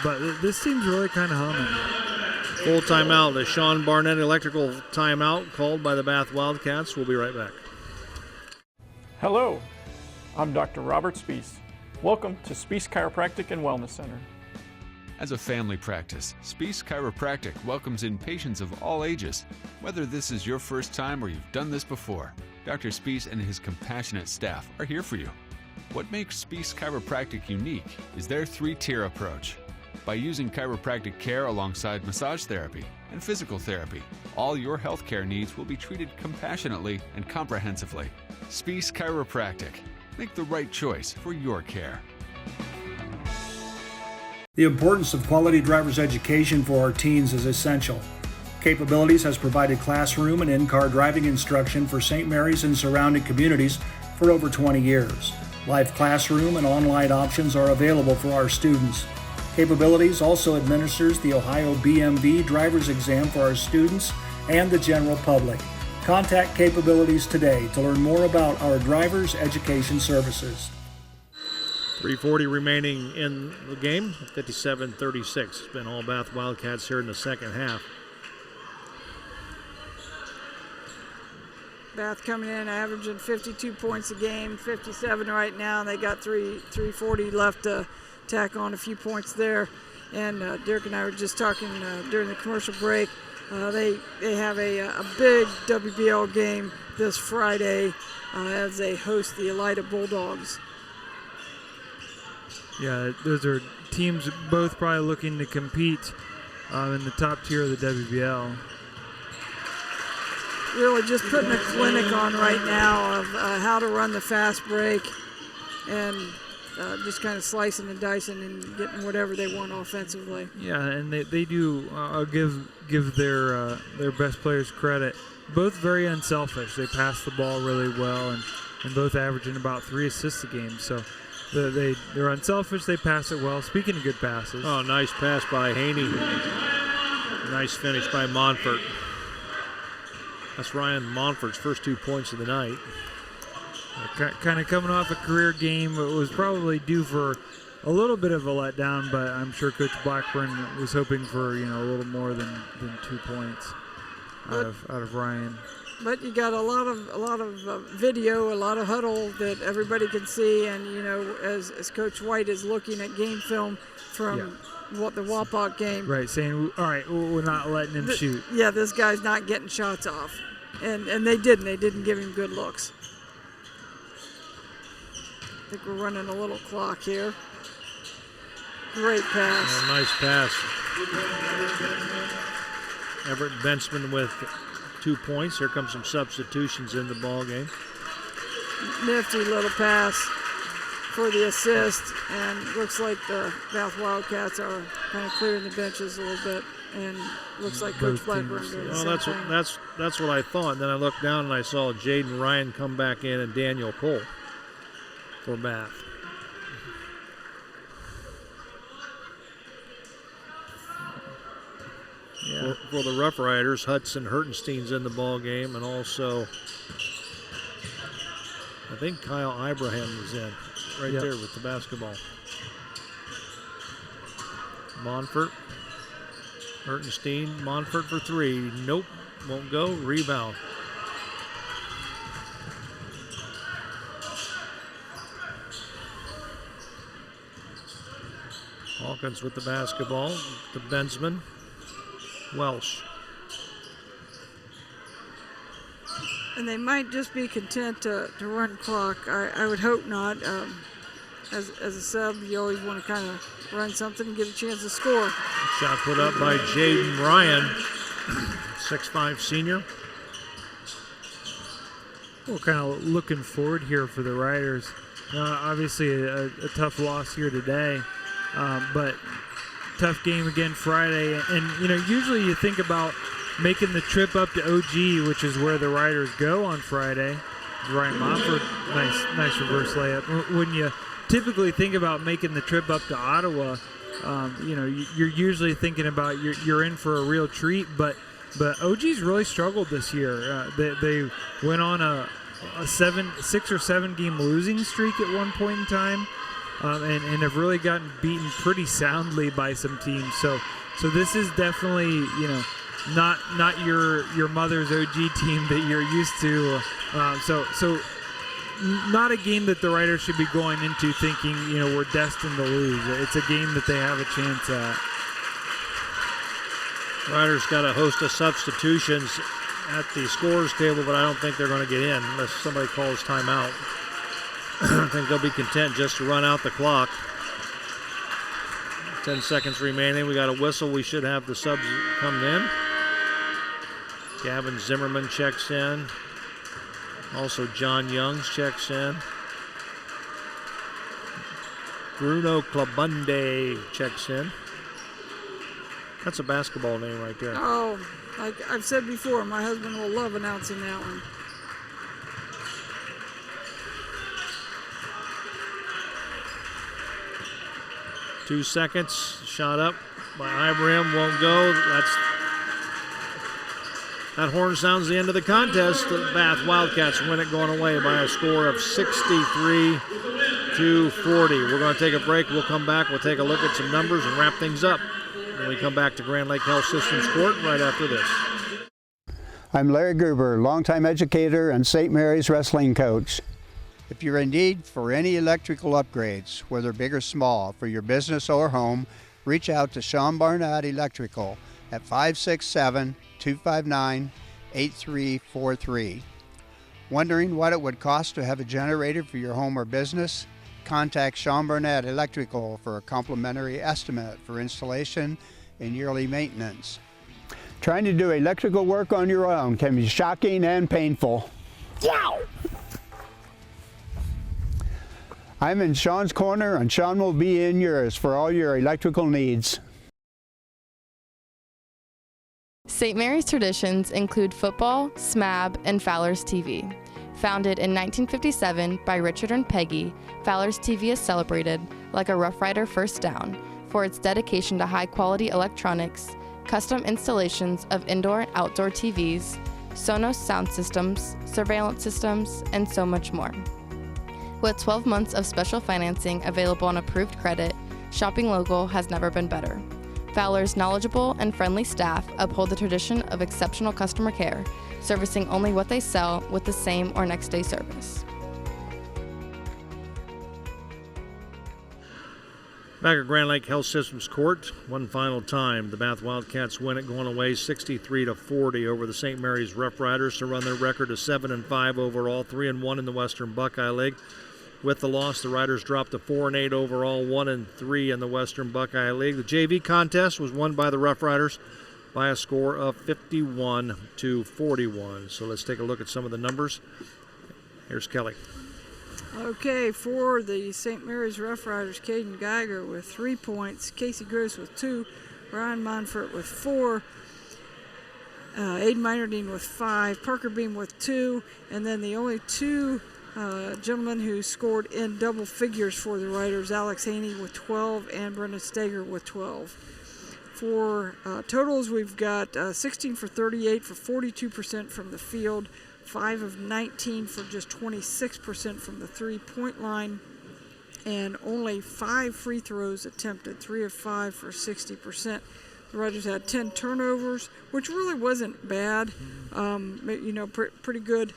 But this team's really kind of humming. Full timeout, the Sean Barnett electrical timeout called by the Bath Wildcats. We'll be right back. Hello, I'm Dr. Robert Spees. Welcome to Spees Chiropractic and Wellness Center. As a family practice, Spees Chiropractic welcomes in patients of all ages. Whether this is your first time or you've done this before, Dr. Spees and his compassionate staff are here for you. What makes Spees Chiropractic unique is their 3-tier approach. By using chiropractic care alongside massage therapy and physical therapy, all your healthcare needs will be treated compassionately and comprehensively. Spees Chiropractic. Make the right choice for your care. The importance of quality driver's education for our teens is essential. Capabilities has provided classroom and in-car driving instruction for St. Mary's and surrounding communities for over 20 years. Live classroom and online options are available for our students. Capabilities also administers the Ohio BMV driver's exam for our students and the general public. Contact Capabilities today to learn more about our driver's education services. 3:40 remaining in the game, 57-36. It's been all Bath Wildcats here in the second half. Bath coming in averaging 52 points a game, 57 right now. They got 3:40 left to tack on a few points there. And Derek and I were just talking during the commercial break. They have a big WBL game this Friday as they host the Elida Bulldogs. Yeah, those are teams both probably looking to compete in the top tier of the WBL. Really just putting a clinic on right now of how to run the fast break and just kind of slicing and dicing and getting whatever they want offensively. Yeah, and they do. I'll give their best players credit. Both very unselfish. They pass the ball really well, and both averaging about 3 assists a game. So they're unselfish. They pass it well. Speaking of good passes. Oh, nice pass by Haney. Nice finish by Monfort. That's Ryan Monfort's first 2 points of the night. Kind of coming off a career game. It was probably due for a little bit of a letdown, but I'm sure Coach Blackburn was hoping for a little more than 2 points out of Ryan. But you got a lot of video, a lot of huddle that everybody can see, and as Coach White is looking at game film from what the Wapak game, right, saying, all right, we're not letting him shoot. Yeah, this guy's not getting shots off, and they didn't give him good looks. I think we're running a little clock here. Great pass. Yeah, nice pass. Everett Benchman with 2 points. Here comes some substitutions in the ball game. Nifty little pass for the assist, and looks like the Bath Wildcats are kind of clearing the benches a little bit, and looks like Coach Blackburn doing the same thing. That's what I thought. And then I looked down and I saw Jaden Ryan come back in and Daniel Cole for Bath. Yeah. For the Rough Riders, Hudson Hertenstein's in the ball game, and also I think Kyle Ibrahim is in right there with the basketball. Monfort, Hertenstein, Monfort for three. Nope, won't go. Rebound. Hawkins with the basketball to Bensman. Welsh. And they might just be content to run clock. I would hope not. As a sub, you always want to kind of run something and get a chance to score. Shot put up by Jaden Ryan, 6'5" senior. We're kind of looking forward here for the Riders. Obviously a tough loss here today, but tough game again Friday. And usually you think about making the trip up to OG, which is where the Riders go on Friday. Ryan Monfort, nice reverse layup. When you typically think about making the trip up to Ottawa, you're usually thinking about you're in for a real treat. But OG's really struggled this year. They went on a 6 or 7 game losing streak at one point in time, and have really gotten beaten pretty soundly by some teams. So this is definitely not your mother's OG team that you're used to. So not a game that the Riders should be going into thinking we're destined to lose. It's a game that they have a chance at. Riders got a host of substitutions at the scorers table, but I don't think they're going to get in unless somebody calls timeout. I think they'll be content just to run out the clock. 10 seconds remaining. We got a whistle. We should have the subs come in. Gavin Zimmerman checks in. Also John Youngs checks in. Bruno Clabunde checks in. That's a basketball name right there. Oh, like I've said before, my husband will love announcing that one. Two seconds. Shot up by Ibrahim. Won't go. That horn sounds the end of the contest. The Bath Wildcats win it going away by a score of 63-40. We're going to take a break. We'll come back. We'll take a look at some numbers and wrap things up when we come back to Grand Lake Health Systems Court right after this. I'm Larry Gruber, longtime educator and St. Mary's wrestling coach. If you're in need for any electrical upgrades, whether big or small, for your business or home, reach out to Sean Barnett Electrical at 567-259-8343. Wondering what it would cost to have a generator for your home or business? Contact Sean Barnett Electrical for a complimentary estimate for installation and yearly maintenance. Trying to do electrical work on your own can be shocking and painful. Yow! I'm in Sean's corner, and Sean will be in yours for all your electrical needs. St. Mary's traditions include football, SMAB, and Fowler's TV. Founded in 1957 by Richard and Peggy, Fowler's TV is celebrated, like a Rough Rider first down, for its dedication to high-quality electronics, custom installations of indoor and outdoor TVs, Sonos sound systems, surveillance systems, and so much more. With 12 months of special financing available on approved credit, shopping local has never been better. Fowler's knowledgeable and friendly staff uphold the tradition of exceptional customer care, servicing only what they sell with the same or next day service. Back at Grand Lake Health Systems Court, one final time, the Bath Wildcats win it going away 63-40 over the St. Mary's Rough Riders to run their record to 7-5 overall, 3-1 in the Western Buckeye League. With the loss, the Riders dropped to 4-8 overall, 1-3 in the Western Buckeye League. The JV contest was won by the Rough Riders by a score of 51-41. So let's take a look at some of the numbers. Here's Kelly. Okay, for the St. Mary's Rough Riders, Caden Geiger with 3 points, Casey Gross with 2, Ryan Monfort with 4, Aiden Meinerding with 5, Parker Beam with 2, and then the only two gentlemen who scored in double figures for the Riders, Alex Haney with 12 and Brendan Steger with 12. For totals, we've got 16 for 38 for 42% from the field, 5 of 19 for just 26% from the three-point line, and only 5 free throws attempted, 3 of 5 for 60%. The Riders had 10 turnovers, which really wasn't bad, pretty good.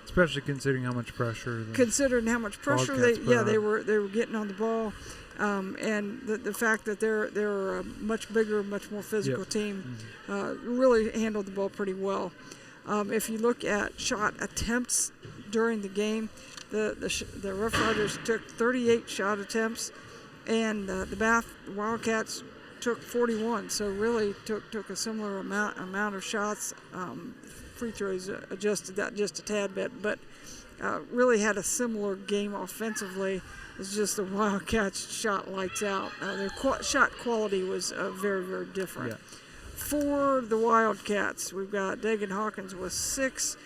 Especially considering how much pressure. They were getting on the ball, and the fact that they're a much bigger, much more physical team, really handled the ball pretty well. If you look at shot attempts during the game, the Rough Riders took 38 shot attempts, and the Bath Wildcats took 41. So really took a similar amount of shots. Free throws adjusted that just a tad bit, but really had a similar game offensively. It's just the Wildcats shot lights out. Their shot quality was very, very different. Yeah. For the Wildcats, we've got Dagan Hawkins with 6,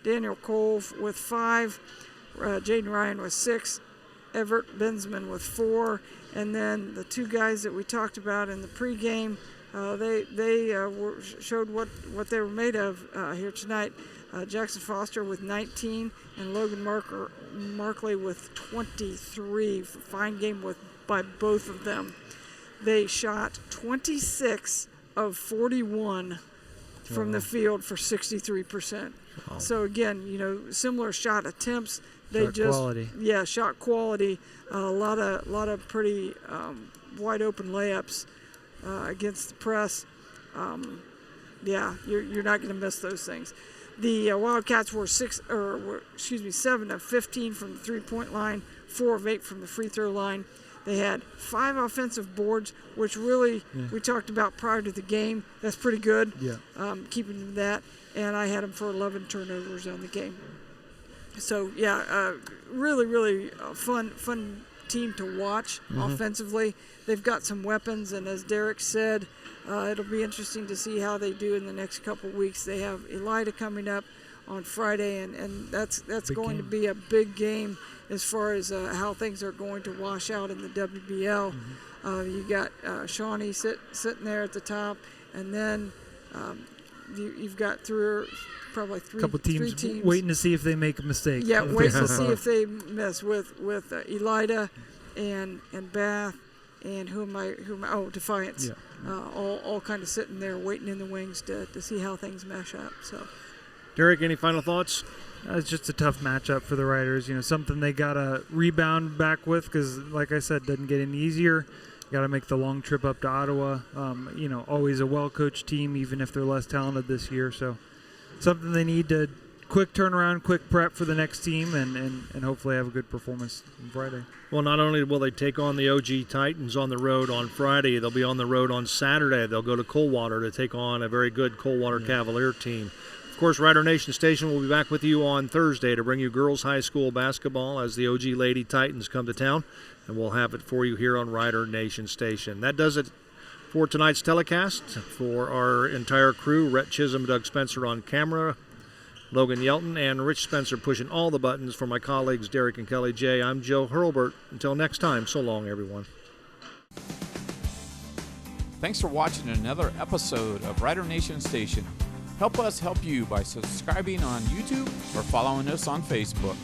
Daniel Cole with 5, Jaden Ryan with 6, Everett Bensman with 4, and then the two guys that we talked about in the pregame, they showed what they were made of here tonight. Jackson Foster with 19 and Logan Markley with 23. Fine game by both of them. They shot 26 of 41 from the field for 63%. Wow. So again, similar shot attempts. Shot quality. A lot of pretty wide open layups against the press. You're not going to miss those things. The Wildcats were 7 of 15 from the three-point line, 4 of 8 from the free throw line. They had 5 offensive boards, which really we talked about prior to the game. That's pretty good. Yeah. Keeping them that, and I had them for 11 turnovers on the game. So really, really fun team to watch offensively. They've got some weapons, and as Derek said, it'll be interesting to see how they do in the next couple weeks. They have Elida coming up on Friday, and that's going to be a big game as far as how things are going to wash out in the WBL. You got Shawnee sitting there at the top, and then you've got probably three teams waiting to see if they make a mistake. Yeah, waiting to see if they mess with Elida and Bath and Defiance. Yeah. All kind of sitting there waiting in the wings to see how things mesh up. So, Derek, any final thoughts? It's just a tough matchup for the Riders. Something they got to rebound back with because, like I said, doesn't get any easier. Got to make the long trip up to Ottawa. Always a well-coached team, even if they're less talented this year. So, something they need to quick turnaround, quick prep for the next team, and hopefully have a good performance on Friday. Well, not only will they take on the OG Titans on the road on Friday, they'll be on the road on Saturday. They'll go to Coldwater to take on a very good Coldwater Cavalier team. Of course, Rider Nation Station will be back with you on Thursday to bring you girls high school basketball as the OG Lady Titans come to town, and we'll have it for you here on Rider Nation Station. That does it for tonight's telecast. For our entire crew, Rhett Chisholm, Doug Spencer on camera, Logan Yelton, and Rich Spencer pushing all the buttons for my colleagues Derek and Kelly J. I'm Joe Hurlbert. Until next time, so long, everyone. Thanks for watching another episode of Rider Nation Station. Help us help you by subscribing on YouTube or following us on Facebook.